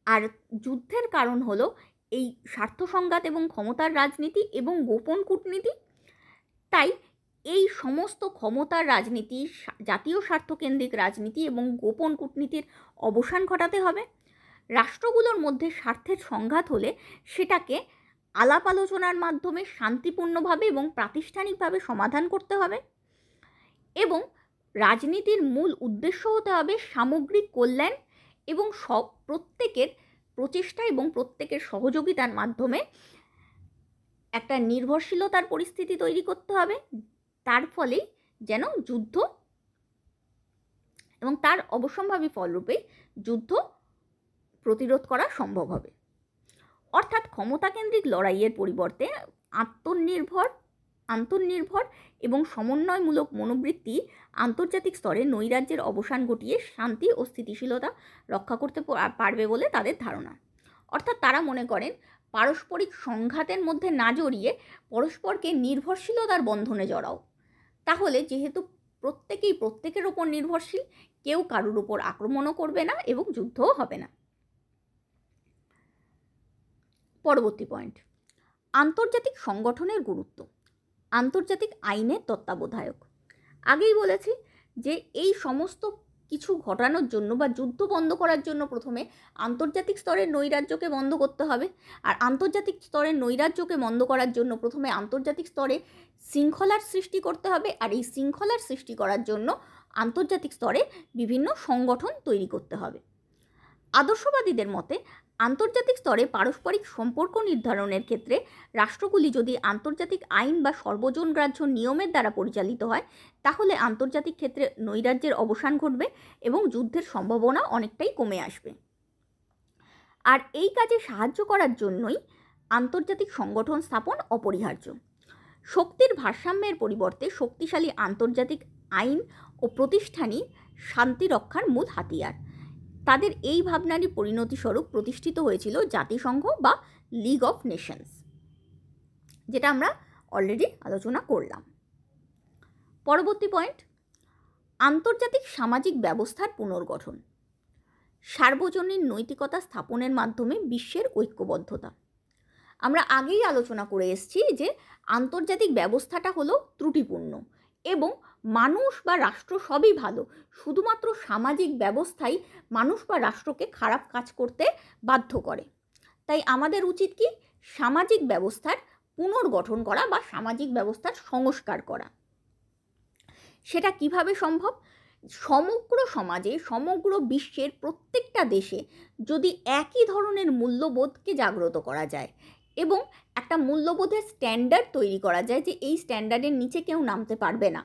আর যুদ্ধের কারণ হলো এই স্বার্থ সংঘাত এবং ক্ষমতার রাজনীতি এবং গোপন কূটনীতি। তাই এই সমস্ত ক্ষমতার রাজনীতি, জাতীয় স্বার্থকেন্দ্রিক রাজনীতি এবং গোপন কূটনীতির অবসান ঘটাতে হবে। রাষ্ট্রগুলোর মধ্যে স্বার্থের সংঘাত হলে সেটাকে আলাপ আলোচনার মাধ্যমে শান্তিপূর্ণভাবে এবং প্রাতিষ্ঠানিকভাবে সমাধান করতে হবে এবং রাজনীতির মূল উদ্দেশ্য হতে হবে সামগ্রিক কল্যাণ এবং প্রত্যেকের প্রচেষ্টা এবং প্রত্যেকের সহযোগিতার মাধ্যমে একটা নির্ভরশীলতার পরিস্থিতি তৈরি করতে হবে, তার ফলেই যেন যুদ্ধ এবং তার অবশ্যম্ভাবী ফলরূপে যুদ্ধ প্রতিরোধ করা সম্ভব হবে। অর্থাৎ ক্ষমতাকেন্দ্রিক লড়াইয়ের পরিবর্তে আন্তর্নির্ভর এবং সমন্বয়মূলক মনোবৃত্তি আন্তর্জাতিক স্তরে নৈরাজ্যের অবসান ঘটিয়ে শান্তি ও স্থিতিশীলতা রক্ষা করতে পারবে বলে তাদের ধারণা। অর্থাৎ তারা মনে করেন পারস্পরিক সংঘাতের মধ্যে না জড়িয়ে পরস্পরকে নির্ভরশীলতার বন্ধনে জড়াও, তাহলে যেহেতু প্রত্যেকেই প্রত্যেকের ওপর নির্ভরশীল, কেউ কারুর উপর আক্রমণও করবে না এবং যুদ্ধও হবে না। পরবর্তী পয়েন্ট, আন্তর্জাতিক সংগঠনের গুরুত্ব, আন্তর্জাতিক আইনের তত্ত্বাবধায়ক। আগেই বলেছি যে এই সমস্ত কিছু ঘটানোর জন্য বা যুদ্ধ বন্ধ করার জন্য প্রথমে আন্তর্জাতিক স্তরের নৈরাজ্যকে বন্ধ করতে হবে, আর আন্তর্জাতিক স্তরের নৈরাজ্যকে বন্ধ করার জন্য প্রথমে আন্তর্জাতিক স্তরে শৃঙ্খলার সৃষ্টি করতে হবে, আর এই শৃঙ্খলার সৃষ্টি করার জন্য আন্তর্জাতিক স্তরে বিভিন্ন সংগঠন তৈরি করতে হবে। আদর্শবাদীদের মতে আন্তর্জাতিক স্তরে পারস্পরিক সম্পর্ক নির্ধারণের ক্ষেত্রে রাষ্ট্রগুলি যদি আন্তর্জাতিক আইন বা সর্বজনগ্রাহ্য নিয়মের দ্বারা পরিচালিত হয়, তাহলে আন্তর্জাতিক ক্ষেত্রে নৈরাজ্যের অবসান ঘটবে এবং যুদ্ধের সম্ভাবনা অনেকটাই কমে আসবে। আর এই কাজে সাহায্য করার জন্যই আন্তর্জাতিক সংগঠন স্থাপন অপরিহার্য। শক্তির ভারসাম্যের পরিবর্তে শক্তিশালী আন্তর্জাতিক আইন ও প্রতিষ্ঠানই শান্তি রক্ষার মূল হাতিয়ার। তাদের এই ভাবনারই পরিণতিস্বরূপ প্রতিষ্ঠিত হয়েছিল জাতিসংঘ বা লিগ অফ নেশনস, যেটা আমরা অলরেডি আলোচনা করলাম। পরবর্তী পয়েন্ট, আন্তর্জাতিক সামাজিক ব্যবস্থার পুনর্গঠন। সার্বজনীন নৈতিকতা স্থাপনের মাধ্যমে বিশ্বের ঐক্যবদ্ধতা। আমরা আগেই আলোচনা করে এসেছি যে আন্তর্জাতিক ব্যবস্থাটা হলো ত্রুটিপূর্ণ এবং মানুষ বা রাষ্ট্র সবই ভালো, শুধুমাত্র সামাজিক ব্যবস্থাই মানুষ বা রাষ্ট্রকে খারাপ কাজ করতে বাধ্য করে। তাই আমাদের উচিত কি, সামাজিক ব্যবস্থার পুনর্গঠন করা বা সামাজিক ব্যবস্থার সংস্কার করা। সেটা কিভাবে সম্ভব? সমগ্র সমাজে, সমগ্র বিশ্বের প্রত্যেকটা দেশে যদি একই ধরনের মূল্যবোধকে জাগ্রত করা যায় এবং একটা মূল্যবোধের স্ট্যান্ডার্ড তৈরি করা যায় যে এই স্ট্যান্ডার্ডের নিচে কেউ নামতে পারবে না,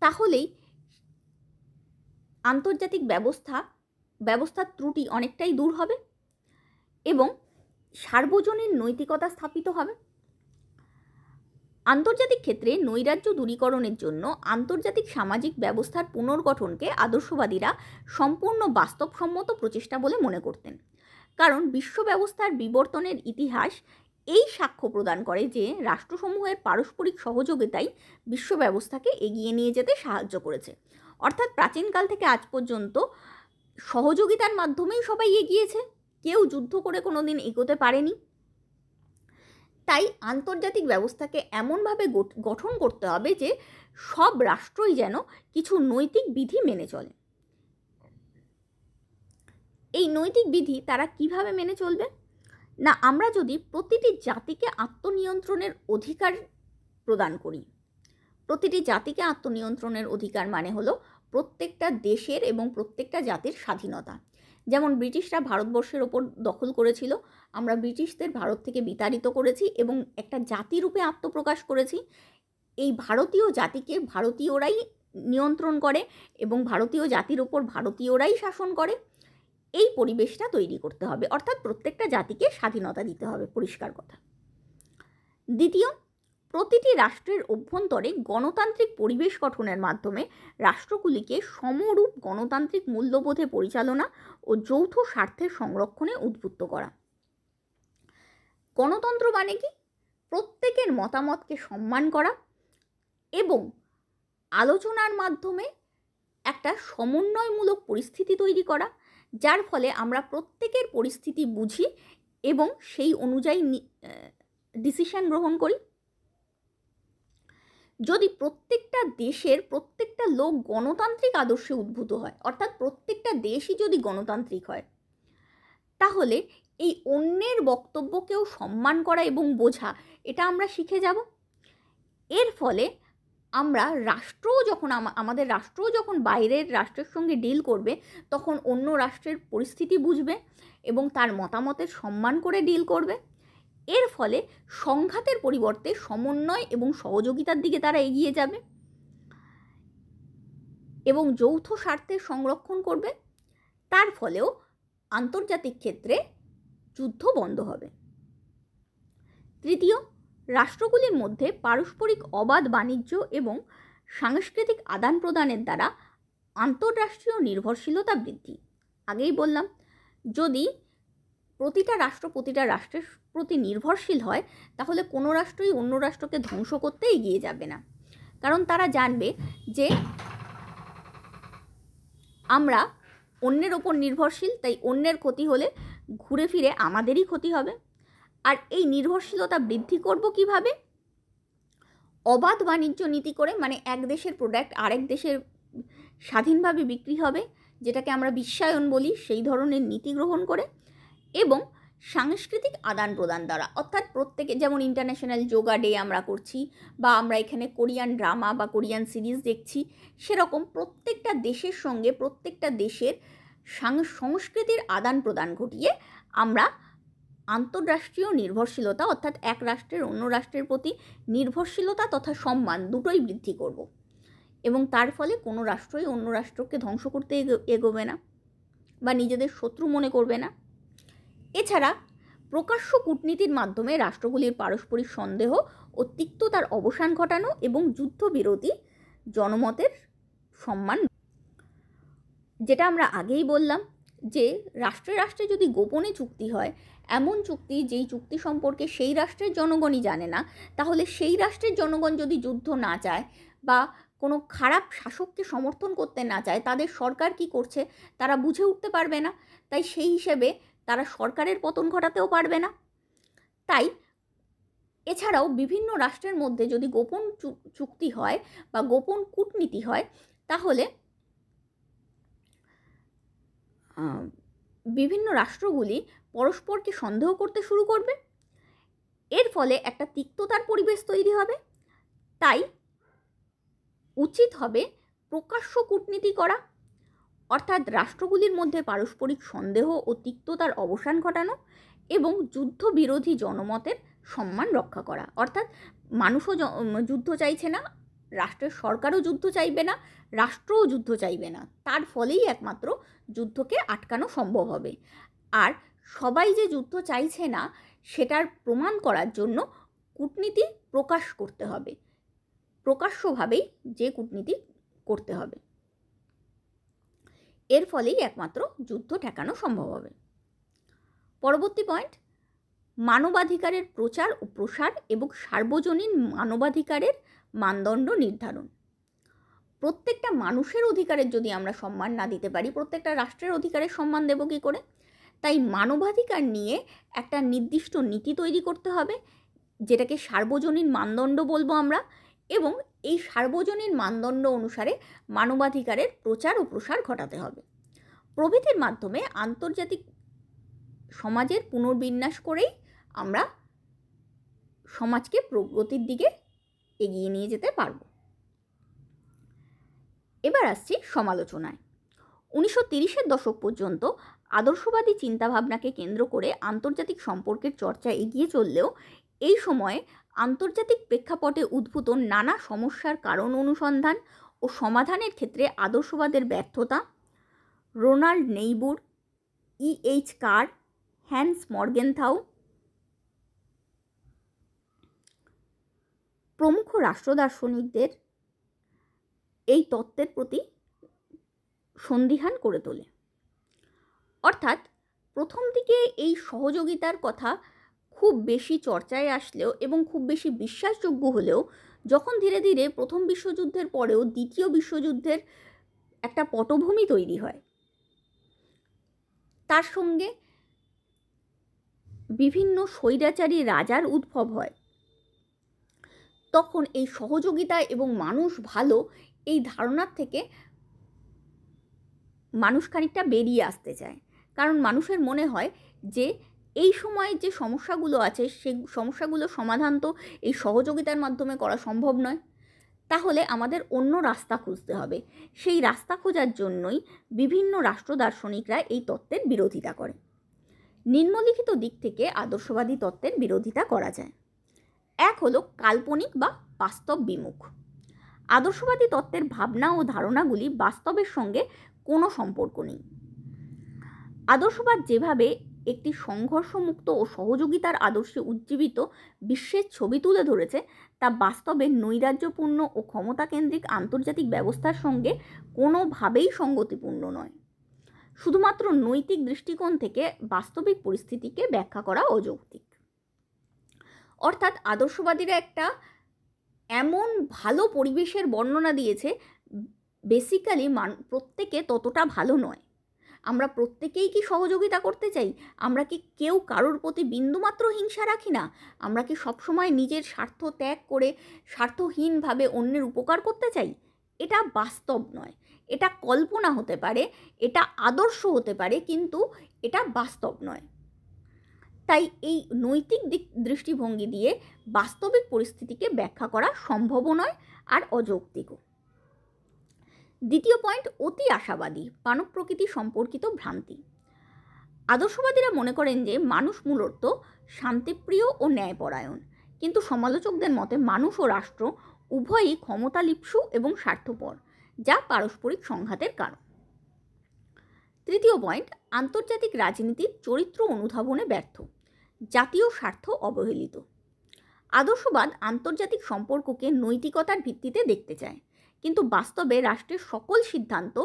তাহলেই আন্তর্জাতিক ব্যবস্থার ত্রুটি অনেকটাই দূর হবে এবং সার্বজনীন নৈতিকতা স্থাপিত হবে। আন্তর্জাতিক ক্ষেত্রে নৈরাজ্য দূরীকরণের জন্য আন্তর্জাতিক সামাজিক ব্যবস্থার পুনর্গঠনকে আদর্শবাদীরা সম্পূর্ণ বাস্তবসম্মত প্রচেষ্টা বলে মনে করতেন, কারণ বিশ্ব ব্যবস্থার বিবর্তনের ইতিহাস এই সাক্ষ্য প্রদান করে যে রাষ্ট্রসমূহের পারস্পরিক সহযোগিতাই বিশ্ব ব্যবস্থাকে এগিয়ে নিয়ে যেতে সাহায্য করেছে। অর্থাৎ প্রাচীনকাল থেকে আজ পর্যন্ত সহযোগিতার মাধ্যমেই সবাই এগিয়েছে, কেউ যুদ্ধ করে কোনো দিন এগোতে পারেনি। তাই আন্তর্জাতিক ব্যবস্থাকে এমনভাবে গঠন করতে হবে যে সব রাষ্ট্রই যেন কিছু নৈতিক বিধি মেনে চলে। এই নৈতিক বিধি তারা কিভাবে মেনে চলবে না, আমরা যদি প্রতিটি জাতিকে আত্মনিয়ন্ত্রণের অধিকার প্রদান করি। প্রতিটি জাতিকে আত্মনিয়ন্ত্রণের অধিকার মানে হলো প্রত্যেকটা দেশের এবং প্রত্যেকটা জাতির স্বাধীনতা। যেমন ব্রিটিশরা ভারতবর্ষের ওপর দখল করেছিল, আমরা ব্রিটিশদের ভারত থেকে বিতাড়িত করেছি এবং একটা জাতিরূপে আত্মপ্রকাশ করেছি। এই ভারতীয় জাতিকে ভারতীয়রাই নিয়ন্ত্রণ করে এবং ভারতীয় জাতির ওপর ভারতীয়রাই শাসন করে। এই পরিবেশটা তৈরি করতে হবে, অর্থাৎ প্রত্যেকটা জাতিকে স্বাধীনতা দিতে হবে, পরিষ্কার কথা। দ্বিতীয়, প্রতিটি রাষ্ট্রের অভ্যন্তরে গণতান্ত্রিক পরিবেশ গঠনের মাধ্যমে রাষ্ট্রগুলিকে সমরূপ গণতান্ত্রিক মূল্যবোধে পরিচালনা ও যৌথ স্বার্থের সংরক্ষণে উদ্বুদ্ধ করা। গণতন্ত্র মানে কি? প্রত্যেকের মতামতকে সম্মান করা এবং আলোচনার মাধ্যমে একটা সমন্বয়মূলক পরিস্থিতি তৈরি করা, যার ফলে আমরা প্রত্যেকের পরিস্থিতি বুঝি এবং সেই অনুযায়ী ডিসিশন গ্রহণ করি। যদি প্রত্যেকটা দেশের প্রত্যেকটা লোক গণতান্ত্রিক আদর্শে উদ্ভূত হয়, অর্থাৎ প্রত্যেকটা দেশই যদি গণতান্ত্রিক হয়, তাহলে এই অন্যের বক্তব্যকেও সম্মান করা এবং বোঝা, এটা আমরা শিখে যাব। এর ফলে আমরা আমাদের রাষ্ট্রও যখন বাইরের রাষ্ট্রের সঙ্গে ডিল করবে, তখন অন্য রাষ্ট্রের পরিস্থিতি বুঝবে এবং তার মতামতের সম্মান করে ডিল করবে। এর ফলে সংঘাতের পরিবর্তে সমন্বয় এবং সহযোগিতার দিকে তারা এগিয়ে যাবে এবং যৌথ স্বার্থের সংরক্ষণ করবে। তার ফলেও আন্তর্জাতিক ক্ষেত্রে যুদ্ধ বন্ধ হবে। তৃতীয়, রাষ্ট্রগুলির মধ্যে পারস্পরিক অবাধ বাণিজ্য এবং সাংস্কৃতিক আদান প্রদানের দ্বারা আন্তঃরাষ্ট্রীয় নির্ভরশীলতা বৃদ্ধি। আগেই বললাম, যদি প্রতিটা রাষ্ট্রের প্রতি নির্ভরশীল হয়, তাহলে কোনো রাষ্ট্রই অন্য রাষ্ট্রকে ধ্বংস করতে এগিয়ে যাবে না, কারণ তারা জানবে যে আমরা অন্যের ওপর নির্ভরশীল, তাই অন্যের ক্ষতি হলে ঘুরে ফিরে আমাদেরই ক্ষতি হবে। আর এই নির্ভরশীলতা বৃদ্ধি করব কিভাবে? অবাধ বাণিজ্য নীতি করে, মানে এক দেশের প্রোডাক্ট আরেক দেশের স্বাধীনভাবে বিক্রি হবে, যেটাকে আমরা বিশ্বায়ন বলি, সেই ধরনের নীতি গ্রহণ করে, এবং সাংস্কৃতিক আদান প্রদান দ্বারা, অর্থাৎ প্রত্যেকে, যেমন ইন্টারন্যাশনাল যোগা ডে আমরা করছি বা আমরা এখানে কোরিয়ান ড্রামা বা কোরিয়ান সিরিজ দেখছি, সেরকম প্রত্যেকটা দেশের সঙ্গে প্রত্যেকটা দেশের সংস্কৃতির আদান প্রদান ঘটিয়ে আমরা আন্তঃরাষ্ট্রীয় নির্ভরশীলতা অর্থাৎ এক রাষ্ট্রের অন্য রাষ্ট্রের প্রতি নির্ভরশীলতা তথা সম্মান দুটোই বৃদ্ধি করব এবং তার ফলে কোনো রাষ্ট্রই অন্য রাষ্ট্রকে ধ্বংস করতে এগোবে না বা নিজেদের শত্রু মনে করবে না। এছাড়া প্রকাশ্য কূটনীতির মাধ্যমে রাষ্ট্রগুলির পারস্পরিক সন্দেহ ও তিক্ততার অবসান ঘটানো এবং যুদ্ধবিরোধী জনমতের সম্মান, যেটা আমরা আগেই বললাম যে রাষ্ট্রে রাষ্ট্রে যদি গোপনে চুক্তি হয়, এমন চুক্তি যেই চুক্তি সম্পর্কে সেই রাষ্ট্রের জনগণই জানে না, তাহলে সেই রাষ্ট্রের জনগণ যদি যুদ্ধ না চায় বা কোনো খারাপ শাসককে সমর্থন করতে না চায়, তাদের সরকার কি করছে তারা বুঝে উঠতে পারবে না। তাই সেই হিসেবে তারা সরকারের পতন ঘটাতেও পারবে না। তাই এছাড়াও বিভিন্ন রাষ্ট্রের মধ্যে যদি গোপন চুক্তি হয় বা গোপন কূটনীতি হয়, তাহলে বিভিন্ন রাষ্ট্রগুলি পরস্পরকে সন্দেহ করতে শুরু করবে। এর ফলে একটা তিক্ততার পরিবেশ তৈরি হবে। তাই উচিত হবে প্রকাশ্য কূটনীতি করা, অর্থাৎ রাষ্ট্রগুলির মধ্যে পারস্পরিক সন্দেহ ও তিক্ততার অবসান ঘটানো এবং যুদ্ধবিরোধী জনমতের সম্মান রক্ষা করা। অর্থাৎ মানুষও যুদ্ধ চাইছে না, রাষ্ট্রের সরকারও যুদ্ধ চাইবে না, রাষ্ট্রও যুদ্ধ চাইবে না, তার ফলেই একমাত্র যুদ্ধকে আটকানো সম্ভব হবে। আর সবাই যে যুদ্ধ চাইছে না সেটার প্রমাণ করার জন্য কূটনীতি প্রকাশ করতে হবে, প্রকাশ্যভাবেই যে কূটনীতি করতে হবে। এর ফলেই একমাত্র যুদ্ধ ঠেকানো সম্ভব হবে। পরবর্তী পয়েন্ট, মানবাধিকারের প্রচার ও প্রসার এবং সার্বজনীন মানবাধিকারের মানদণ্ড নির্ধারণ। প্রত্যেকটা মানুষের অধিকারের যদি আমরা সম্মান না দিতে পারি, প্রত্যেকটা রাষ্ট্রের অধিকারের সম্মান দেব কী করে? তাই মানবাধিকার নিয়ে একটা নির্দিষ্ট নীতি তৈরি করতে হবে, যেটাকে সার্বজনীন মানদণ্ড বলবো আমরা, এবং এই সার্বজনীন মানদণ্ড অনুসারে মানবাধিকারের প্রচার ও প্রসার ঘটাতে হবে। প্রভৃতির মাধ্যমে আন্তর্জাতিক সমাজের পুনর্বিন্যাস করেই আমরা সমাজকে প্রগতির দিকে এগিয়ে নিয়ে যেতে পারব। এবার আসছি সমালোচনায়। 1930-এর দশক পর্যন্ত আদর্শবাদী চিন্তাভাবনাকে কেন্দ্র করে আন্তর্জাতিক সম্পর্কের চর্চা এগিয়ে চললেও এই সময়ে আন্তর্জাতিক প্রেক্ষাপটে উদ্ভূত নানা সমস্যার কারণ অনুসন্ধান ও সমাধানের ক্ষেত্রে আদর্শবাদের ব্যর্থতা, রোনাল্ড নেইবুর, E.H. কার, হ্যান্স মর্গেনথাউ প্রমুখ রাষ্ট্রদার্শনিকদের এই তত্ত্বের প্রতি সন্দিহান করে তোলে। অর্থাৎ প্রথম দিকে এই সহযোগিতার কথা খুব বেশি চর্চায় আসলেও এবং খুব বেশি বিশ্বাসযোগ্য হলেও, যখন ধীরে ধীরে প্রথম বিশ্বযুদ্ধের পরেও দ্বিতীয় বিশ্বযুদ্ধের একটা পটভূমি তৈরি হয়, তার সঙ্গে বিভিন্ন স্বৈরাচারী রাজার উদ্ভব হয়, তখন এই সহযোগিতা এবং মানুষ ভালো এই ধারণার থেকে মানুষ খানিকটা বেরিয়ে আসতে চায়। কারণ মানুষের মনে হয় যে এই সময়ে যে সমস্যাগুলো আছে সেই সমস্যাগুলো সমাধান তো এই সহযোগিতার মাধ্যমে করা সম্ভব নয়, তাহলে আমাদের অন্য রাস্তা খুঁজতে হবে। সেই রাস্তা খোঁজার জন্যই বিভিন্ন রাষ্ট্র দার্শনিকরা এই তত্ত্বের বিরোধিতা করে। নিম্নলিখিত দিক থেকে আদর্শবাদী তত্ত্বের বিরোধিতা করা যায়। এক হলো কাল্পনিক বা বাস্তব বিমুখ। আদর্শবাদী তত্ত্বের ভাবনা ও ধারণাগুলি বাস্তবের সঙ্গে কোনো সম্পর্ক নেই। আদর্শবাদ যেভাবে একটি সংঘর্ষমুক্ত ও সহযোগিতার আদর্শে উজ্জীবিত বিশ্বের ছবি তুলে ধরেছে, তা বাস্তবে নৈরাজ্যপূর্ণ ও ক্ষমতাকেন্দ্রিক আন্তর্জাতিক ব্যবস্থার সঙ্গে কোনোভাবেই সঙ্গতিপূর্ণ নয়। শুধুমাত্র নৈতিক দৃষ্টিকোণ থেকে বাস্তবিক পরিস্থিতিকে ব্যাখ্যা করা অযৌক্তিক। অর্থাৎ আদর্শবাদীরা একটা এমন ভালো পরিবেশের বর্ণনা দিয়েছে, বেসিক্যালি প্রত্যেকে ততটা ভালো নয়। আমরা প্রত্যেকেই কি সহযোগিতা করতে চাই? আমরা কি কেউ কারোর প্রতি বিন্দুমাত্র হিংসা রাখি না? আমরা কি সবসময় নিজের স্বার্থ ত্যাগ করে স্বার্থহীনভাবে অন্যের উপকার করতে চাই? এটা বাস্তব নয়, এটা কল্পনা হতে পারে, এটা আদর্শ হতে পারে, কিন্তু এটা বাস্তব নয়। তাই এই নৈতিক দৃষ্টিভঙ্গি দিয়ে বাস্তবিক পরিস্থিতিকে ব্যাখ্যা করা সম্ভব নয় আর অযৌক্তিকও। দ্বিতীয় পয়েন্ট, অতি আশাবাদী, মানব প্রকৃতি সম্পর্কিত ভ্রান্তি। আদর্শবাদীরা মনে করেন যে মানুষ মূলত শান্তিপ্রিয় ও ন্যায়পরায়ণ, কিন্তু সমালোচকদের মতে মানুষ ও রাষ্ট্র উভয়ই ক্ষমতালিপ্সু এবং স্বার্থপর, যা পারস্পরিক সংঘাতের কারণ। তৃতীয় পয়েন্ট, আন্তর্জাতিক রাজনীতির চরিত্র অনুধাবনে ব্যর্থ, জাতীয় স্বার্থ অবহেলিত। আদর্শবাদ আন্তর্জাতিক সম্পর্ককে নৈতিকতার ভিত্তিতে দেখতে চায়, কিন্তু বাস্তবে রাষ্ট্রের সকল সিদ্ধান্ত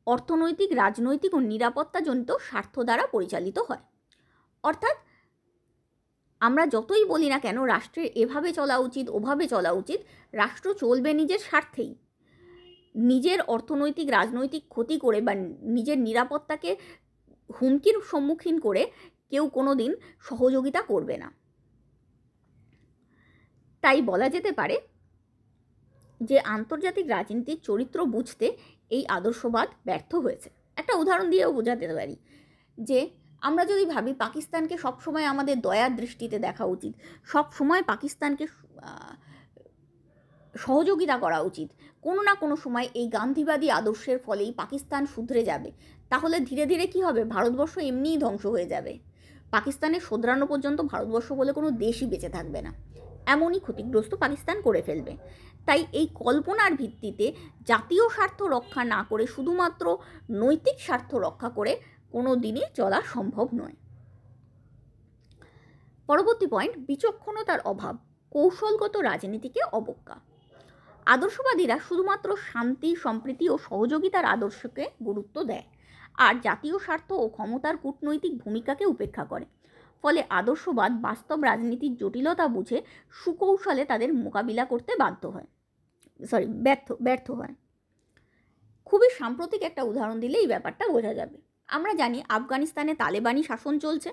অর্থনৈতিক, রাজনৈতিক ও নিরাপত্তাজনিত স্বার্থ দ্বারা পরিচালিত হয়। অর্থাৎ আমরা যতই বলি না কেন রাষ্ট্রের এভাবে চলা উচিত, ওভাবে চলা উচিত, রাষ্ট্র চলবে নিজের স্বার্থেই। নিজের অর্থনৈতিক, রাজনৈতিক ক্ষতি করে বা নিজের নিরাপত্তাকে হুমকির সম্মুখীন করে কেউ কোনো দিন সহযোগিতা করবে না। তাই বলা যেতে পারে যে আন্তর্জাতিক রাজনীতির চরিত্র বুঝতে এই আদর্শবাদ ব্যর্থ হয়েছে। একটা উদাহরণ দিয়েও বোঝাতে পারি যে আমরা যদি ভাবি পাকিস্তানকে সবসময় আমাদের দয়ার দৃষ্টিতে দেখা উচিত, সবসময় পাকিস্তানকে সহযোগিতা করা উচিত, কোনো না কোনো সময় এই গান্ধীবাদী আদর্শের ফলেই পাকিস্তান শুধরে যাবে, তাহলে ধীরে ধীরে কী হবে, ভারতবর্ষ এমনিই ধ্বংস হয়ে যাবে। পাকিস্তানের শোধরানো পর্যন্ত ভারতবর্ষ বলে কোনো দেশই বেঁচে থাকবে না, এমনই ক্ষতিগ্রস্ত পাকিস্তান করে ফেলবে। তাই এই কল্পনার ভিত্তিতে জাতীয় স্বার্থ রক্ষা না করে শুধুমাত্র নৈতিক স্বার্থ রক্ষা করে কোনো দিনই চলা সম্ভব নয়। পরবর্তী পয়েন্ট, বিচক্ষণতার অভাব, কৌশলগত রাজনীতিকে অবজ্ঞা। আদর্শবাদীরা শুধুমাত্র শান্তি, সম্প্রীতি ও সহযোগিতার আদর্শকে গুরুত্ব দেয়, আর জাতীয় স্বার্থ ও ক্ষমতার কূটনৈতিক ভূমিকাকে উপেক্ষা করে। ফলে আদর্শবাদ বাস্তব রাজনীতির জটিলতা বুঝে সুকৌশলে তাদের মোকাবিলা করতে ব্যর্থ হয়। খুবই সাম্প্রতিক একটা উদাহরণ দিলে এই ব্যাপারটা বোঝা যাবে। আমরা জানি আফগানিস্তানে তালেবানি শাসন চলছে।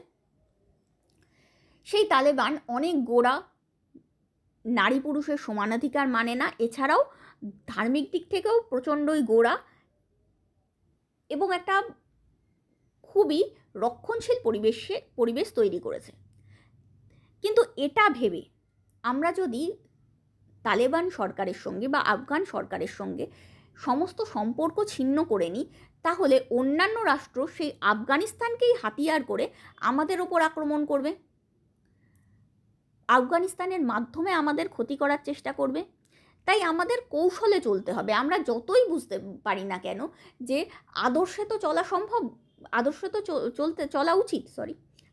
সেই তালেবান অনেক গোঁড়া, নারী পুরুষের সমানাধিকার মানে না, এছাড়াও ধার্মিক দিক থেকেও প্রচণ্ডই গোঁড়া এবং একটা খুবই রক্ষণশীল পরিবেশ তৈরি করেছে। কিন্তু এটা ভেবে আমরা যদি তালেবান সরকারের সঙ্গে বা আফগান সরকারের সঙ্গে সমস্ত সম্পর্ক ছিন্ন করে নিই, তাহলে অন্যান্য রাষ্ট্র সেই আফগানিস্তানকেই হাতিয়ার করে আমাদের ওপর আক্রমণ করবে, আফগানিস্তানের মাধ্যমে আমাদের ক্ষতি করার চেষ্টা করবে। তাই আমাদের কৌশলে চলতে হবে। আমরা যতই বুঝতে পারি না কেন যে আদর্শে তো চলা উচিত,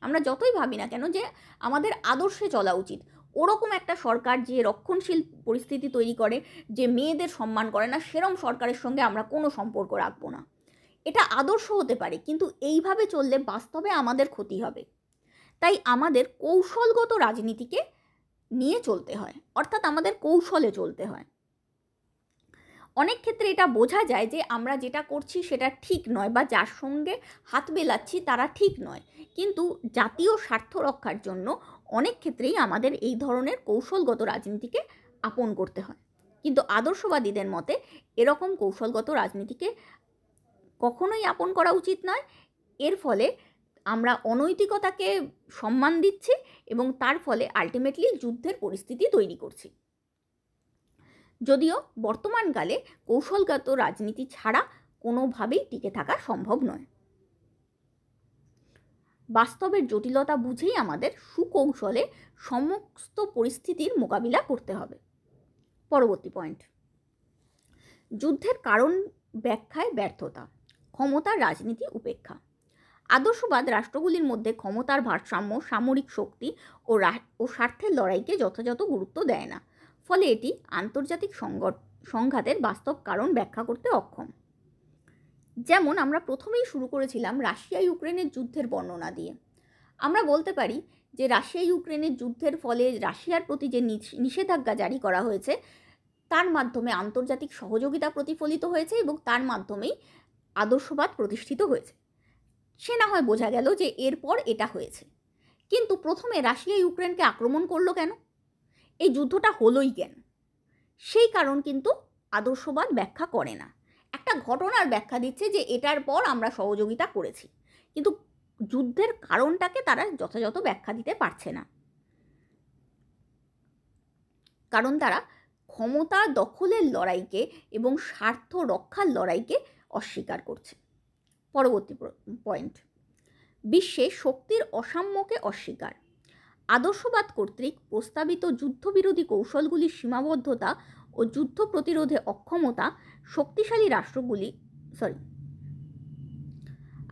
আমরা যতই ভাবি না কেন যে আমাদের আদর্শে চলা উচিত, ওরকম একটা সরকার যে রক্ষণশীল পরিস্থিতি তৈরি করে, যে মেয়েদের সম্মান করে না, সেরম সরকারের সঙ্গে আমরা কোনো সম্পর্ক রাখবো না। এটা আদর্শ হতে পারে, কিন্তু এইভাবে চললে বাস্তবে আমাদের ক্ষতি হবে। তাই আমাদের কৌশলগত রাজনীতিকে নিয়ে চলতে হয়, অর্থাৎ আমাদের কৌশলে চলতে হয়। অনেক ক্ষেত্রে এটা বোঝা যায় যে আমরা যেটা করছি সেটা ঠিক নয়, বা যার সঙ্গে হাত মেলাচ্ছি তারা ঠিক নয়, কিন্তু জাতীয় স্বার্থ রক্ষার জন্য অনেক ক্ষেত্রেই আমাদের এই ধরনের কৌশলগত রাজনীতিকে আপন করতে হয়। কিন্তু আদর্শবাদীদের মতে এরকম কৌশলগত রাজনীতিকে কখনোই আপন করা উচিত নয়। এর ফলে আমরা অনৈতিকতাকে সম্মান দিচ্ছি এবং তার ফলে আলটিমেটলি যুদ্ধের পরিস্থিতি তৈরি করছি। যদিও বর্তমানকালে কৌশলগত রাজনীতি ছাড়া কোনোভাবেই টিকে থাকা সম্ভব নয়। বাস্তবের জটিলতা বুঝেই আমাদের সুকৌশলে সমস্ত পরিস্থিতির মোকাবিলা করতে হবে। পরবর্তী পয়েন্ট, যুদ্ধের কারণ ব্যাখ্যায় ব্যর্থতা, ক্ষমতার রাজনীতি উপেক্ষা। আদর্শবাদ রাষ্ট্রগুলির মধ্যে ক্ষমতার ভারসাম্য, সামরিক শক্তি ও স্বার্থের লড়াইকে যথাযথ গুরুত্ব দেয় না। ফলে এটি আন্তর্জাতিক সংঘাতের বাস্তব কারণ ব্যাখ্যা করতে অক্ষম। যেমন আমরা প্রথমেই শুরু করেছিলাম রাশিয়া ইউক্রেনের যুদ্ধের বর্ণনা দিয়ে। আমরা বলতে পারি যে রাশিয়া ইউক্রেনের যুদ্ধের ফলে রাশিয়ার প্রতি যে নিষেধাজ্ঞা জারি করা হয়েছে তার মাধ্যমে আন্তর্জাতিক সহযোগিতা প্রতিফলিত হয়েছে এবং তার মাধ্যমেই আদর্শবাদ প্রতিষ্ঠিত হয়েছে। সে না হয় বোঝা গেল যে এরপর এটা হয়েছে, কিন্তু প্রথমে রাশিয়া ইউক্রেনকে আক্রমণ করলো কেন, এই যুদ্ধটা হলোই কেন, সেই কারণ কিন্তু আদর্শবাদ ব্যাখ্যা করে না। একটা ঘটনার ব্যাখ্যা দিচ্ছে যে এটার পর আমরা সহযোগিতা করেছি, কিন্তু যুদ্ধের কারণটাকে তারা যথাযথ ব্যাখ্যা দিতে পারছে না, কারণ তারা ক্ষমতা দখলের লড়াইকে এবং স্বার্থ রক্ষার লড়াইকে অস্বীকার করছে। পরবর্তী পয়েন্ট, বিশ্বে শক্তির অসাম্যকে অস্বীকার। আদর্শবাদ কর্তৃক প্রস্তাবিত যুদ্ধবিরোধী কৌশলগুলির সীমাবদ্ধতা ও যুদ্ধ প্রতিরোধে অক্ষমতা শক্তিশালী রাষ্ট্রগুলি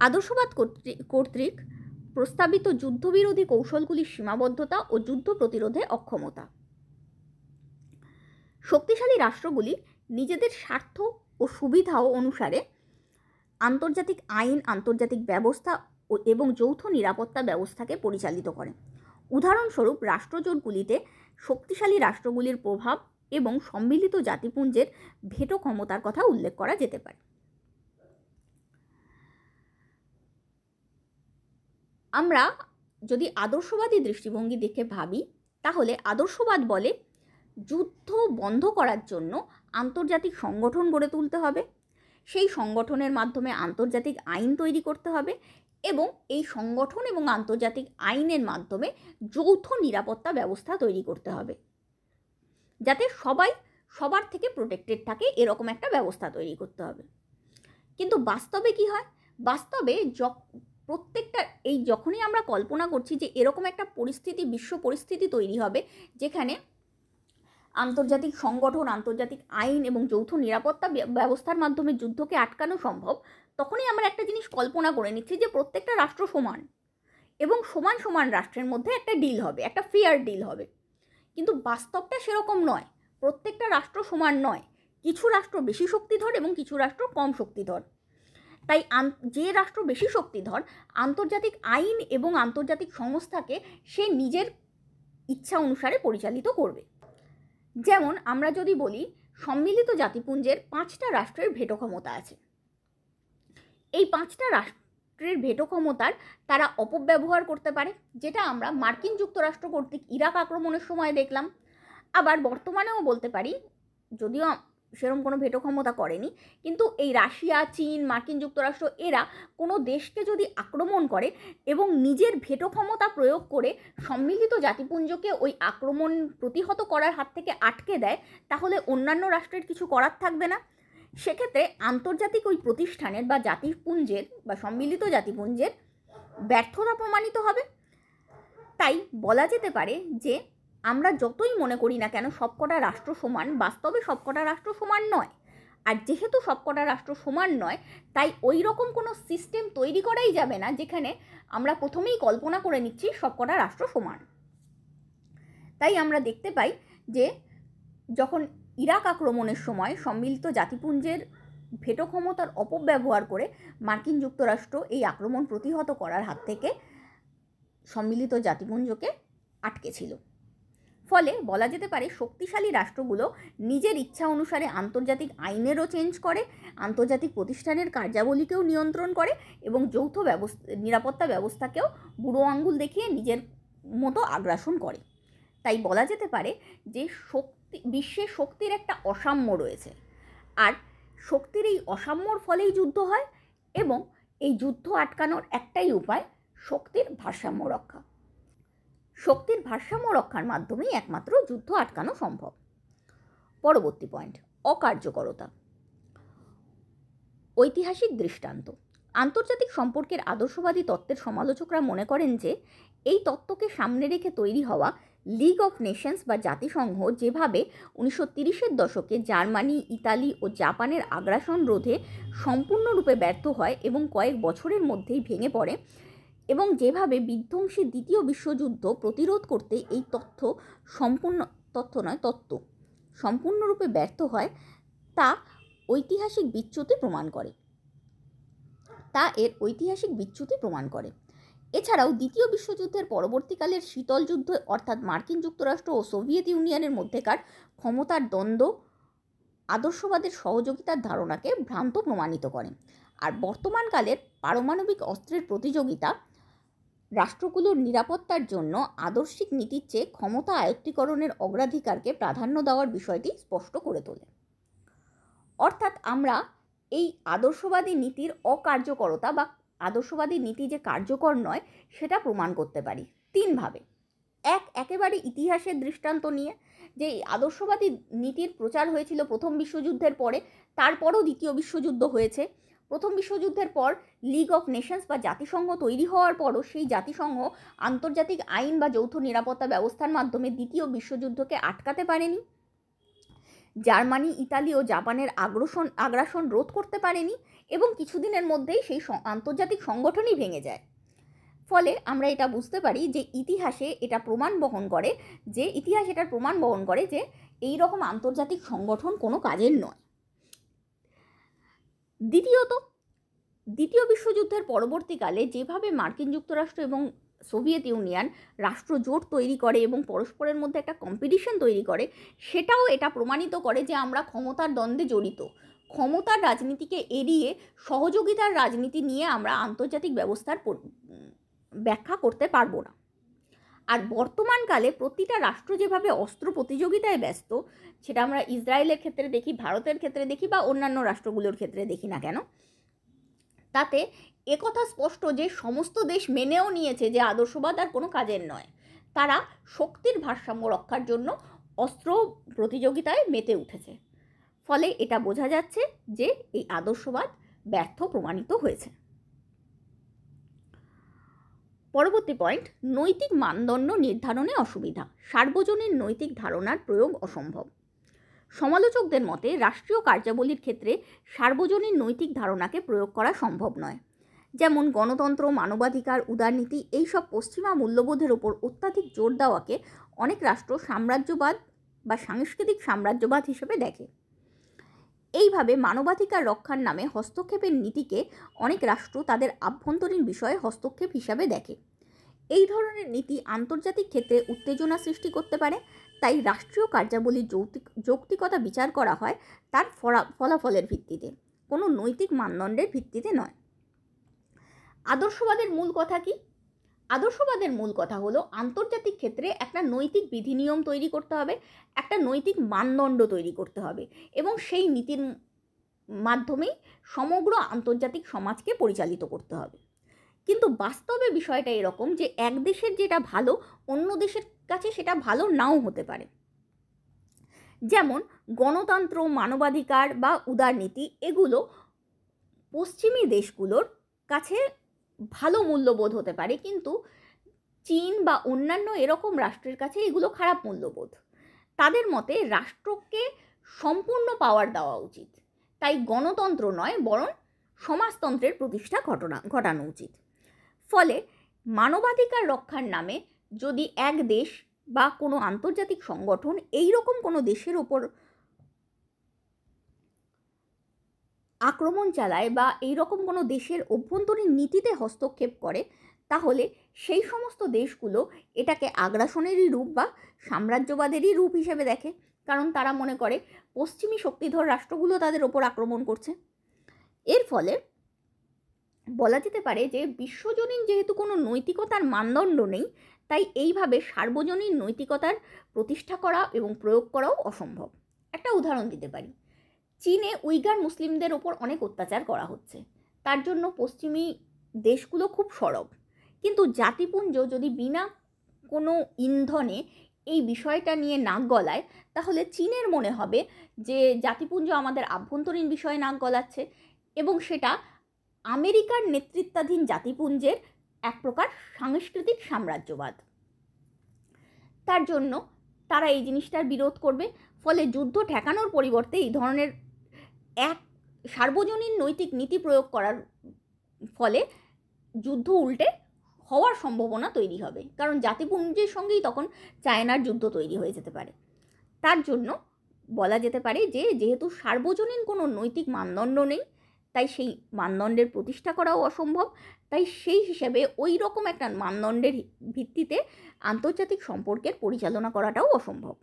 আদর্শবাদ কর্তৃক প্রস্তাবিত যুদ্ধবিরোধী কৌশলগুলির সীমাবদ্ধতা ও যুদ্ধ প্রতিরোধে অক্ষমতা। শক্তিশালী রাষ্ট্রগুলি নিজেদের স্বার্থ ও সুবিধা অনুসারে আন্তর্জাতিক আইন, আন্তর্জাতিক ব্যবস্থা এবং যৌথ নিরাপত্তা ব্যবস্থাকে পরিচালিত করে। উদাহরণস্বরূপ, রাষ্ট্রজোটগুলিতে শক্তিশালী রাষ্ট্রগুলির প্রভাব এবং সম্মিলিত জাতিপুঞ্জের ভেটো ক্ষমতার কথা উল্লেখ করা যেতে পারে। আমরা যদি আদর্শবাদী দৃষ্টিভঙ্গি দেখে ভাবি, তাহলে আদর্শবাদ বলে যুদ্ধ বন্ধ করার জন্য আন্তর্জাতিক সংগঠন গড়ে তুলতে হবে, সেই সংগঠনের মাধ্যমে আন্তর্জাতিক আইন তৈরি করতে হবে এবং এই সংগঠন এবং আন্তর্জাতিক আইনের মাধ্যমে যৌথ নিরাপত্তা ব্যবস্থা তৈরি করতে হবে, যাতে সবাই সবার থেকে প্রোটেক্টেড থাকে, এরকম একটা ব্যবস্থা তৈরি করতে হবে। কিন্তু বাস্তবে কি হয়? বাস্তবে প্রত্যেকটা যখনই আমরা কল্পনা করছি যে এরকম একটা পরিস্থিতি, বিশ্ব পরিস্থিতি তৈরি হবে যেখানে আন্তর্জাতিক সংগঠন, আন্তর্জাতিক আইন এবং যৌথ নিরাপত্তা ব্যবস্থার মাধ্যমে যুদ্ধকে আটকানো সম্ভব, তখনই আমরা একটা জিনিস কল্পনা করে নিচ্ছি যে প্রত্যেকটা রাষ্ট্র সমান এবং সমান সমান রাষ্ট্রের মধ্যে একটা ডিল হবে, একটা ফেয়ার ডিল হবে। কিন্তু বাস্তবটা সেরকম নয়, প্রত্যেকটা রাষ্ট্র সমান নয়, কিছু রাষ্ট্র বেশি শক্তিধর এবং কিছু রাষ্ট্র কম শক্তিধর। তাই যে রাষ্ট্র বেশি শক্তিধর আন্তর্জাতিক আইন এবং আন্তর্জাতিক সংস্থাকে সে নিজের ইচ্ছা অনুসারে পরিচালিত করবে। যেমন আমরা যদি বলি সম্মিলিত জাতিপুঞ্জের 5টা রাষ্ট্রের ভেটো ক্ষমতা আছে, এই 5টা রাষ্ট্রের ভেটো ক্ষমতার তারা অপব্যবহার করতে পারে, যেটা আমরা মার্কিন যুক্তরাষ্ট্র কর্তৃক ইরাক আক্রমণের সময় দেখলাম। আবার বর্তমানেও বলতে পারি, যদিও সেরকম কোনো ভেটো ক্ষমতা করেনি, কিন্তু এই রাশিয়া, চীন, মার্কিন যুক্তরাষ্ট্র এরা কোনো দেশকে যদি আক্রমণ করে এবং নিজের ভেটো ক্ষমতা প্রয়োগ করে সম্মিলিত জাতিপুঞ্জকে ওই আক্রমণ প্রতিহত করার হাত থেকে আটকে দেয়, তাহলে অন্যান্য রাষ্ট্রের কিছু করার থাকবে না। সেক্ষেত্রে আন্তর্জাতিক ওই প্রতিষ্ঠানের বা জাতিপুঞ্জের বা সম্মিলিত জাতিপুঞ্জের ব্যর্থতা প্রমাণিত হবে। তাই বলা যেতে পারে যে আমরা যতই মনে করি না কেন সবকটা রাষ্ট্র সমান, বাস্তবে সবকটা রাষ্ট্র সমান নয়। আর যেহেতু সবকটা রাষ্ট্র সমান নয়, তাই ওই রকম কোনো সিস্টেম তৈরি করাই যাবে না যেখানে আমরা প্রথমেই কল্পনা করে নিচ্ছি সবকটা রাষ্ট্র সমান। তাই আমরা দেখতে পাই যে যখন ইরাক আক্রমণের সময় সম্মিলিত জাতিপুঞ্জের ভেটো ক্ষমতার অপব্যবহার করে মার্কিন যুক্তরাষ্ট্র এই আক্রমণ প্রতিহত করার হাত থেকে সম্মিলিত জাতিপুঞ্জকে আটকেছিল। ফলে বলা যেতে পারে শক্তিশালী রাষ্ট্রগুলো নিজের ইচ্ছা অনুসারে আন্তর্জাতিক আইনেরও চেঞ্জ করে, আন্তর্জাতিক প্রতিষ্ঠানের কার্যাবলীকেও নিয়ন্ত্রণ করে এবং যৌথ নিরাপত্তা ব্যবস্থাকেও বুড়ো আঙ্গুল দেখিয়ে নিজের মতো আগ্রাসন করে। তাই বলা যেতে পারে যে বিশ্বে শক্তির একটা অসাম্য রয়েছে, আর শক্তির এই অসাম্যর ফলেই যুদ্ধ হয় এবং এই যুদ্ধ আটকানোর একটাই উপায়, শক্তির ভারসাম্য রক্ষা। শক্তির ভারসাম্য রক্ষার মাধ্যমেই একমাত্র যুদ্ধ আটকানো সম্ভব। পরবর্তী পয়েন্ট, অকার্যকরতা। ঐতিহাসিক দৃষ্টান্ত। আন্তর্জাতিক সম্পর্কের আদর্শবাদী তত্ত্বের সমালোচকরা মনে করেন যে এই তত্ত্বকে সামনে রেখে তৈরি হওয়া লিগ অফ নেশনস বা জাতিসংঘ যেভাবে 1930-এর দশকে জার্মানি, ইতালি ও জাপানের আগ্রাসন রোধে সম্পূর্ণরূপে ব্যর্থ হয় এবং কয়েক বছরের মধ্যেই ভেঙে পড়ে, এবং যেভাবে বিধ্বংসী দ্বিতীয় বিশ্বযুদ্ধ প্রতিরোধ করতে এই তত্ত্ব সম্পূর্ণরূপে ব্যর্থ হয়, তা ঐতিহাসিক বিচ্যুতি প্রমাণ করে। এছাড়াও দ্বিতীয় বিশ্বযুদ্ধের পরবর্তীকালের শীতল যুদ্ধ অর্থাৎ মার্কিন যুক্তরাষ্ট্র ও সোভিয়েত ইউনিয়নের মধ্যেকার ক্ষমতার দ্বন্দ্ব আদর্শবাদের সহযোগিতার ধারণাকে ভ্রান্ত প্রমাণিত করে। আর বর্তমানকালের পারমাণবিক অস্ত্রের প্রতিযোগিতা রাষ্ট্রগুলোর নিরাপত্তার জন্য আদর্শিক নীতির চেয়ে ক্ষমতা আয়ত্তীকরণের অগ্রাধিকারকে প্রাধান্য দেওয়ার বিষয়টি স্পষ্ট করে তোলে। অর্থাৎ আমরা এই আদর্শবাদী নীতির অকার্যকরতা বা আদর্শবাদী নীতি যে কার্যকর নয় সেটা প্রমাণ করতে পারি 3 ভাবে। একেবারে ইতিহাসের দৃষ্টান্ত নিয়ে, যে আদর্শবাদী নীতির প্রচার হয়েছিল প্রথম বিশ্বযুদ্ধের পরে, তারপরও দ্বিতীয় বিশ্বযুদ্ধ হয়েছে। প্রথম বিশ্বযুদ্ধের পর লিগ অফ নেশনস বা জাতিসংঘ তৈরি হওয়ার পরও সেই জাতিসংঘ আন্তর্জাতিক আইন বা যৌথ নিরাপত্তা ব্যবস্থার মাধ্যমে দ্বিতীয় বিশ্বযুদ্ধকে আটকাতে পারেনি। জার্মানি, ইতালি ও জাপানের আগ্রাসন রোধ করতে পারেনি এবং কিছুদিনের মধ্যেই সেই আন্তর্জাতিক সংগঠনই ভেঙে যায়। ফলে আমরা এটা বুঝতে পারি যে ইতিহাস এটার প্রমাণ বহন করে যে এই রকম আন্তর্জাতিক সংগঠন কোনো কাজের নয়। দ্বিতীয় বিশ্বযুদ্ধের পরবর্তীকালে যেভাবে মার্কিন যুক্তরাষ্ট্র এবং সোভিয়েত ইউনিয়ন রাষ্ট্রজোট তৈরি করে এবং পরস্পরের মধ্যে একটা কম্পিটিশন তৈরি করে, সেটাও এটা প্রমাণিত করে যে আমরা ক্ষমতার দ্বন্দ্বে জড়িত। ক্ষমতার রাজনীতিকে এড়িয়ে সহযোগিতার রাজনীতি নিয়ে আমরা আন্তর্জাতিক ব্যবস্থার ব্যাখ্যা করতে পারবো না। আর বর্তমানকালে প্রতিটা রাষ্ট্র যেভাবে অস্ত্র প্রতিযোগিতায় ব্যস্ত, সেটা আমরা ইসরায়েলের ক্ষেত্রে দেখি, ভারতের ক্ষেত্রে দেখি বা অন্যান্য রাষ্ট্রগুলোর ক্ষেত্রে দেখি না কেন, তাতে একথা স্পষ্ট যে সমস্ত দেশ মেনেও নিয়েছে যে আদর্শবাদ আর কোনো কাজের নয়। তারা শক্তির ভারসাম্য রক্ষার জন্য অস্ত্র প্রতিযোগিতায় মেতে উঠেছে। ফলে এটা বোঝা যাচ্ছে যে এই আদর্শবাদ ব্যর্থ প্রমাণিত হয়েছে। পরবর্তী পয়েন্ট, নৈতিক মানদণ্ড নির্ধারণে অসুবিধা, সার্বজনীন নৈতিক ধারণার প্রয়োগ অসম্ভব। সমালোচকদের মতে রাষ্ট্রীয় কার্যাবলীর ক্ষেত্রে সার্বজনীন নৈতিক ধারণাকে প্রয়োগ করা সম্ভব নয়। যেমন গণতন্ত্র, মানবাধিকার, উদারনীতি এইসব পশ্চিমা মূল্যবোধের ওপর অত্যাধিক জোর দেওয়াকে অনেক রাষ্ট্র সাম্রাজ্যবাদ বা সাংস্কৃতিক সাম্রাজ্যবাদ হিসেবে দেখে। এইভাবে মানবাধিকার রক্ষার নামে হস্তক্ষেপের নীতিকে অনেক রাষ্ট্র তাদের আভ্যন্তরীণ বিষয়ে হস্তক্ষেপ হিসাবে দেখে। এই ধরনের নীতি আন্তর্জাতিক ক্ষেত্রে উত্তেজনা সৃষ্টি করতে পারে, তাই রাষ্ট্রীয় কার্যাবলীর যৌক্তিকতা বিচার করা হয় তার ফলাফলের ভিত্তিতে, কোনো নৈতিক মানদণ্ডের ভিত্তিতে নয়। আদর্শবাদের মূল কথা কি? আদর্শবাদের মূল কথা হলো আন্তর্জাতিক ক্ষেত্রে একটা নৈতিক বিধিনিয়ম তৈরি করতে হবে, একটা নৈতিক মানদণ্ড তৈরি করতে হবে এবং সেই নীতির মাধ্যমেই সমগ্র আন্তর্জাতিক সমাজকে পরিচালিত করতে হবে। কিন্তু বাস্তবে বিষয়টা এরকম যে এক দেশের যেটা ভালো অন্য দেশের কাছে সেটা ভালো নাও হতে পারে। যেমন গণতন্ত্র, মানবাধিকার বা উদারনীতি এগুলো পশ্চিমী দেশগুলোর কাছে ভালো মূল্যবোধ হতে পারে, কিন্তু চীন বা অন্যান্য এরকম রাষ্ট্রের কাছে এগুলো খারাপ মূল্যবোধ। তাদের মতে রাষ্ট্রকে সম্পূর্ণ পাওয়ার দেওয়া উচিত, তাই গণতন্ত্র নয় বরং সমাজতন্ত্রের প্রতিষ্ঠা ঘটানো উচিত। ফলে মানবাধিকার রক্ষার নামে যদি এক দেশ বা কোনো আন্তর্জাতিক সংগঠন এই রকম কোনো দেশের ওপর আক্রমণ চালায় বা এই রকম কোনো দেশের অভ্যন্তরীণ নীতিতে হস্তক্ষেপ করে, তাহলে সেই সমস্ত দেশগুলো এটাকে আগ্রাসনেরই রূপ বা সাম্রাজ্যবাদেরই রূপ হিসেবে দেখে, কারণ তারা মনে করে পশ্চিমী শক্তিধর রাষ্ট্রগুলো তাদের ওপর আক্রমণ করছে। এর ফলে বলা যেতে পারে যে বিশ্বজনীন যেহেতু কোনো নৈতিকতার মানদণ্ড নেই, তাই এইভাবে সার্বজনীন নৈতিকতার প্রতিষ্ঠা করা এবং প্রয়োগ করাও অসম্ভব। একটা উদাহরণ দিতে পারি, চীনে উইগার মুসলিমদের ওপর অনেক অত্যাচার করা হচ্ছে, তার জন্য পশ্চিমী দেশগুলো খুব সরব, কিন্তু জাতিপুঞ্জ যদি বিনা কোনো ইন্ধনে এই বিষয়টা নিয়ে নাক গলায়, তাহলে চীনের মনে হবে যে জাতিপুঞ্জ আমাদের আভ্যন্তরীণ বিষয়ে নাক গলাচ্ছে এবং সেটা আমেরিকার নেতৃত্বাধীন জাতিপুঞ্জের এক প্রকার সাংস্কৃতিক সাম্রাজ্যবাদ। তার জন্য তারা এই জিনিসটার বিরোধ করবে। ফলে যুদ্ধ ঠেকানোর পরিবর্তে এই ধরনের এক সার্বজনীন নৈতিক নীতি প্রয়োগ করার ফলে যুদ্ধ উল্টে হওয়ার সম্ভাবনা তৈরি হবে, কারণ জাতিপুঞ্জের সঙ্গেই তখন চায়নার যুদ্ধ তৈরি হয়ে যেতে পারে। তার জন্য বলা যেতে পারে যে যেহেতু সার্বজনীন কোনো নৈতিক মানদণ্ড নেই, তাই সেই মানদণ্ডের প্রতিষ্ঠা করাও অসম্ভব, তাই সেই হিসাবে ওই রকম একটা মানদণ্ডের ভিত্তিতে আন্তর্জাতিক সম্পর্কের পরিচালনা করাটাও অসম্ভব।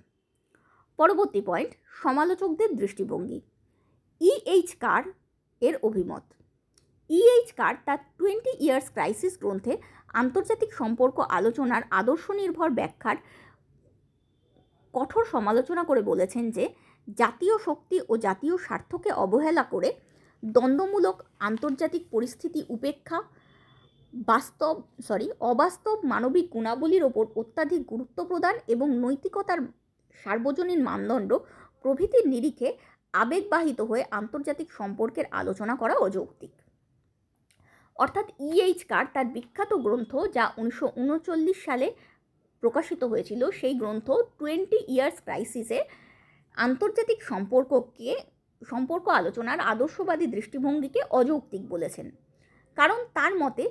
পরবর্তী পয়েন্ট, সমালোচকদের দৃষ্টিভঙ্গি। E.H. কার এর অভিমত। E.H. কার তার 20 ইয়ার্স ক্রাইসিস গ্রন্থে আন্তর্জাতিক সম্পর্ক আলোচনার আদর্শ নির্ভর ব্যাখ্যার কঠোর সমালোচনা করে বলেছেন যে জাতীয় শক্তি ও জাতীয় স্বার্থকে অবহেলা করে দ্বন্দ্বমূলক আন্তর্জাতিক পরিস্থিতি উপেক্ষা অবাস্তব মানবিক গুণাবলীর ওপর অত্যাধিক গুরুত্ব প্রদান এবং নৈতিকতার সার্বজনীন মানদণ্ড প্রভৃতির নিরিখে আবেগবাহিত হয়ে আন্তর্জাতিক সম্পর্কের আলোচনা করা অযৌক্তিক। অর্থাৎ E.H. কার তার বিখ্যাত গ্রন্থ, যা 1939 সালে প্রকাশিত হয়েছিল, সেই গ্রন্থ 20 ইয়ার্স ক্রাইসিসে আন্তর্জাতিক সম্পর্ক আলোচনার আদর্শবাদী দৃষ্টিভঙ্গিকে অযৌক্তিক বলেছেন। কারণ তার মতে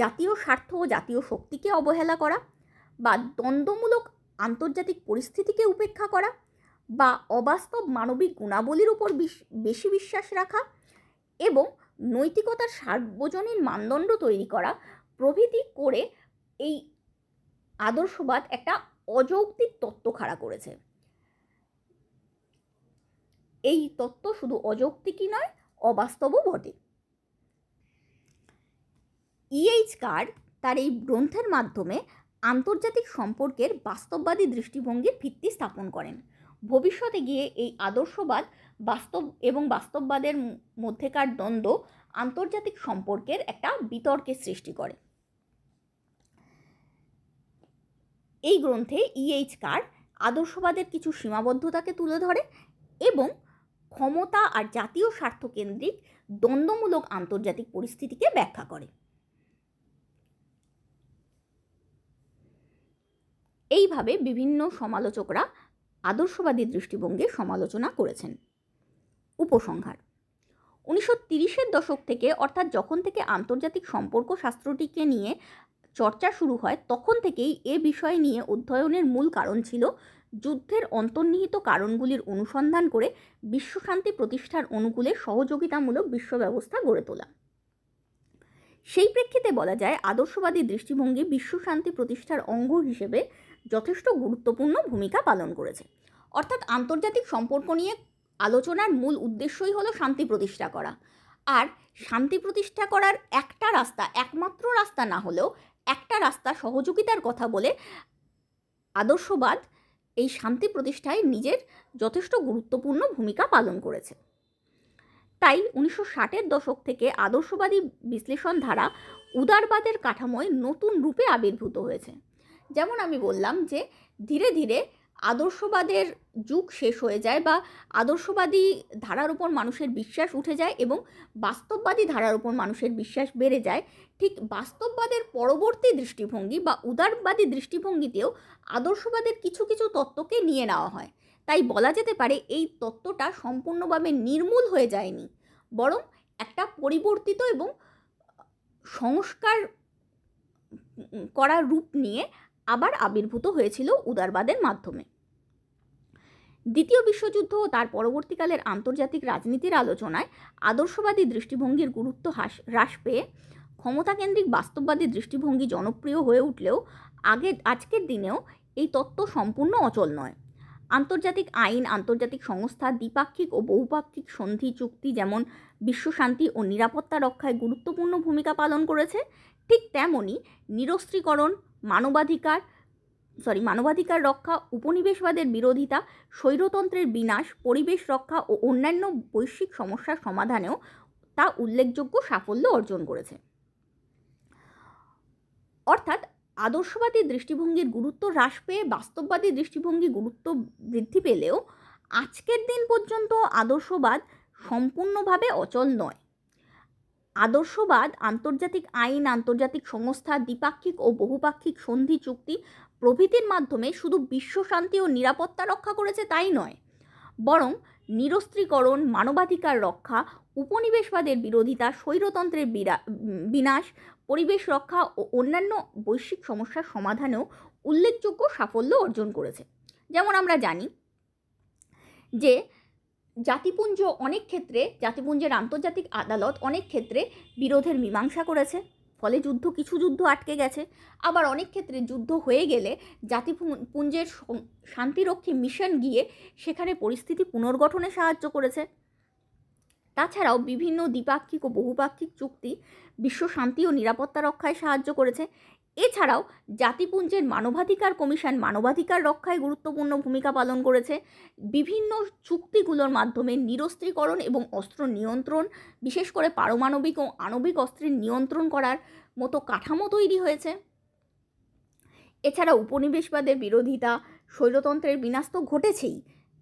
জাতীয় স্বার্থ ও জাতীয় শক্তিকে অবহেলা করা, বা দ্বন্দ্বমূলক আন্তর্জাতিক পরিস্থিতিকে উপেক্ষা করা, বা অবাস্তব মানবিক গুণাবলীর উপর বেশি বিশ্বাস রাখা এবং নৈতিকতার সার্বজনীন মানদণ্ড তৈরি করা প্রভৃতি করে এই আদর্শবাদ একটা অযৌক্তিক তত্ত্ব খাড়া করেছে। এই তত্ত্ব শুধু অযৌক্তিকই নয়, অবাস্তবও বটে। E.H. কার তার এই গ্রন্থের মাধ্যমে আন্তর্জাতিক সম্পর্কের বাস্তববাদী দৃষ্টিভঙ্গির ভিত্তি স্থাপন করেন। ভবিষ্যতে গিয়ে এই আদর্শবাদ বাস্তববাদের মধ্যেকার দ্বন্দ্ব আন্তর্জাতিক সম্পর্কের একটা বিতর্কের সৃষ্টি করে। এই গ্রন্থে E.H. কার আদর্শবাদের কিছু সীমাবদ্ধতাকে তুলে ধরে এবং ক্ষমতা আর জাতীয় স্বার্থ কেন্দ্রিক দ্বন্দ্বমূলক আন্তর্জাতিক পরিস্থিতিকে ব্যাখ্যা করে। এইভাবে বিভিন্ন সমালোচকরা আদর্শবাদী দৃষ্টিভঙ্গির সমালোচনা করেছেন। উপসংহার: 1930-এর দশক থেকে, অর্থাৎ যখন থেকে আন্তর্জাতিক সম্পর্ক শাস্ত্রটিকে নিয়ে চর্চা শুরু হয়, তখন থেকেই এ বিষয় নিয়ে অধ্যয়নের মূল কারণ ছিল যুদ্ধের অন্তর্নিহিত কারণগুলির অনুসন্ধান করে বিশ্বশান্তি প্রতিষ্ঠার অনুকূলে সহযোগিতামূলক বিশ্ব ব্যবস্থা গড়ে তোলা। সেই প্রেক্ষিতে বলা যায়, আদর্শবাদী দৃষ্টিভঙ্গি বিশ্বশান্তি প্রতিষ্ঠার অঙ্গ হিসেবে যথেষ্ট গুরুত্বপূর্ণ ভূমিকা পালন করেছে। অর্থাৎ আন্তর্জাতিক সম্পর্ক নিয়ে আলোচনার মূল উদ্দেশ্যই হলো শান্তি প্রতিষ্ঠা করা। আর শান্তি প্রতিষ্ঠা করার একটা রাস্তা, একমাত্র রাস্তা না হলেও একটা রাস্তা, সহযোগিতার কথা বলে আদর্শবাদ এই শান্তি প্রতিষ্ঠায় নিজের যথেষ্ট গুরুত্বপূর্ণ ভূমিকা পালন করেছে। তাই 1960-এর দশক থেকে আদর্শবাদী বিশ্লেষণ ধারা উদারবাদের কাঠামোয় নতুন রূপে আবির্ভূত হয়েছে। যেমন আমি বললাম যে ধীরে ধীরে আদর্শবাদের যুগ শেষ হয়ে যায় বা আদর্শবাদী ধারার উপর মানুষের বিশ্বাস উঠে যায় এবং বাস্তববাদী ধারার উপর মানুষের বিশ্বাস বেড়ে যায়। ঠিক বাস্তববাদের পরবর্তী দৃষ্টিভঙ্গি বা উদারবাদী দৃষ্টিভঙ্গিতেও আদর্শবাদের কিছু কিছু তত্ত্বকে নিয়ে নেওয়া হয়। তাই বলা যেতে পারে এই তত্ত্বটা সম্পূর্ণভাবে নির্মূল হয়ে যায়নি, বরং একটা পরিবর্তিত এবং সংস্কার করা রূপ নিয়ে আবার আবির্ভূত হয়েছিল উদারবাদের মাধ্যমে। দ্বিতীয় বিশ্বযুদ্ধ ও তার পরবর্তীকালের আন্তর্জাতিক রাজনীতির আলোচনায় আদর্শবাদী দৃষ্টিভঙ্গির গুরুত্ব হ্রাস পেয়ে ক্ষমতাকেন্দ্রিক বাস্তববাদী দৃষ্টিভঙ্গি জনপ্রিয় হয়ে উঠলেও আজকের দিনেও এই তত্ত্ব সম্পূর্ণ অচল নয়। আন্তর্জাতিক আইন, আন্তর্জাতিক সংস্থা, দ্বিপাক্ষিক ও বহুপাক্ষিক সন্ধি চুক্তি যেমন বিশ্বশান্তি ও নিরাপত্তা রক্ষায় গুরুত্বপূর্ণ ভূমিকা পালন করেছে, ঠিক তেমনই নিরস্ত্রীকরণ, মানবাধিকার রক্ষা, উপনিবেশবাদের বিরোধিতা, স্বৈরতন্ত্রের বিনাশ, পরিবেশ রক্ষা ও অন্যান্য বৈশ্বিক সমস্যার সমাধানেও তা উল্লেখযোগ্য সাফল্য অর্জন করেছে। অর্থাৎ আদর্শবাদী দৃষ্টিভঙ্গির গুরুত্ব হ্রাস পেয়ে বাস্তববাদী দৃষ্টিভঙ্গি গুরুত্ব বৃদ্ধি পেলেও আজকের দিন পর্যন্ত আদর্শবাদ সম্পূর্ণভাবে অচল নয়। আদর্শবাদ আন্তর্জাতিক আইন, আন্তর্জাতিক সংস্থা, দ্বিপাক্ষিক ও বহুপাক্ষিক সন্ধি চুক্তি প্রভৃতির মাধ্যমে শুধু বিশ্বশান্তি ও নিরাপত্তা রক্ষা করেছে তাই নয়, বরং নিরস্ত্রীকরণ, মানবাধিকার রক্ষা, উপনিবেশবাদের বিরোধিতা, স্বৈরতন্ত্রের বিনাশ, পরিবেশ রক্ষা ও অন্যান্য বৈশ্বিক সমস্যার সমাধানেও উল্লেখযোগ্য সাফল্য অর্জন করেছে। যেমন আমরা জানি যে জাতিপুঞ্জের আন্তর্জাতিক আদালত অনেক ক্ষেত্রে বিরোধের মীমাংসা করেছে, ফলে কিছু যুদ্ধ আটকে গেছে। আবার অনেক ক্ষেত্রে যুদ্ধ হয়ে গেলে জাতিপুঞ্জের শান্তিরক্ষী মিশন গিয়ে সেখানে পরিস্থিতি পুনর্গঠনে সাহায্য করেছে। তাছাড়াও বিভিন্ন দ্বিপাক্ষিক ও বহুপাক্ষিক চুক্তি বিশ্ব শান্তি ও নিরাপত্তা রক্ষায় সাহায্য করেছে। এছাড়াও জাতিপুঞ্জের মানবাধিকার কমিশন মানবাধিকার রক্ষায় গুরুত্বপূর্ণ ভূমিকা পালন করেছে। বিভিন্ন চুক্তিগুলোর মাধ্যমে নিরস্ত্রীকরণ এবং অস্ত্র নিয়ন্ত্রণ, বিশেষ করে পারমাণবিক ও আণবিক অস্ত্রের নিয়ন্ত্রণ করার মতো কাঠামো তৈরি হয়েছে। এছাড়া উপনিবেশবাদের বিরোধিতা, স্বৈরতন্ত্রের বিনাশ তো ঘটেছেই,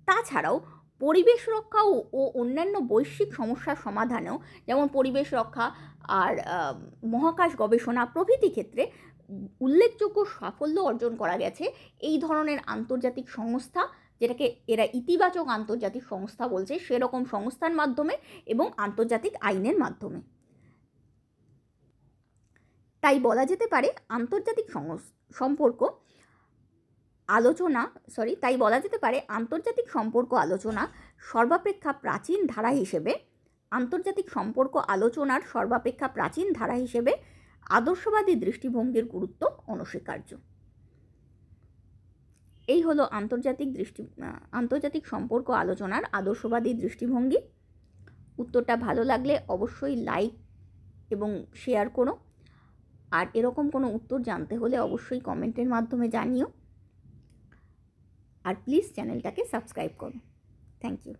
তাছাড়াও পরিবেশ রক্ষা ও অন্যান্য বৈশ্বিক সমস্যার সমাধানেও, যেমন পরিবেশ রক্ষা আর মহাকাশ গবেষণা প্রভৃতি ক্ষেত্রে উল্লেখযোগ্য সাফল্য অর্জন করা গেছে এই ধরনের আন্তর্জাতিক সংস্থা, যেটাকে এরা ইতিবাচক আন্তর্জাতিক সংস্থা বলছে, সেরকম সংস্থার মাধ্যমে এবং আন্তর্জাতিক আইনের মাধ্যমে। তাই বলা যেতে পারে আন্তর্জাতিক সম্পর্ক আলোচনা সর্বাপেক্ষা প্রাচীন ধারা হিসেবে আদর্শবাদী দৃষ্টিভঙ্গির গুরুত্ব অনস্বীকার্য। এই হলো আন্তর্জাতিক সম্পর্ক আলোচনার আদর্শবাদী দৃষ্টিভঙ্গি। উত্তরটা ভালো লাগলে অবশ্যই লাইক এবং শেয়ার করো, আর এরকম কোনো উত্তর জানতে হলে অবশ্যই কমেন্টের মাধ্যমে জানিও, আর প্লিজ চ্যানেলটাকে সাবস্ক্রাইব করো। Thank you.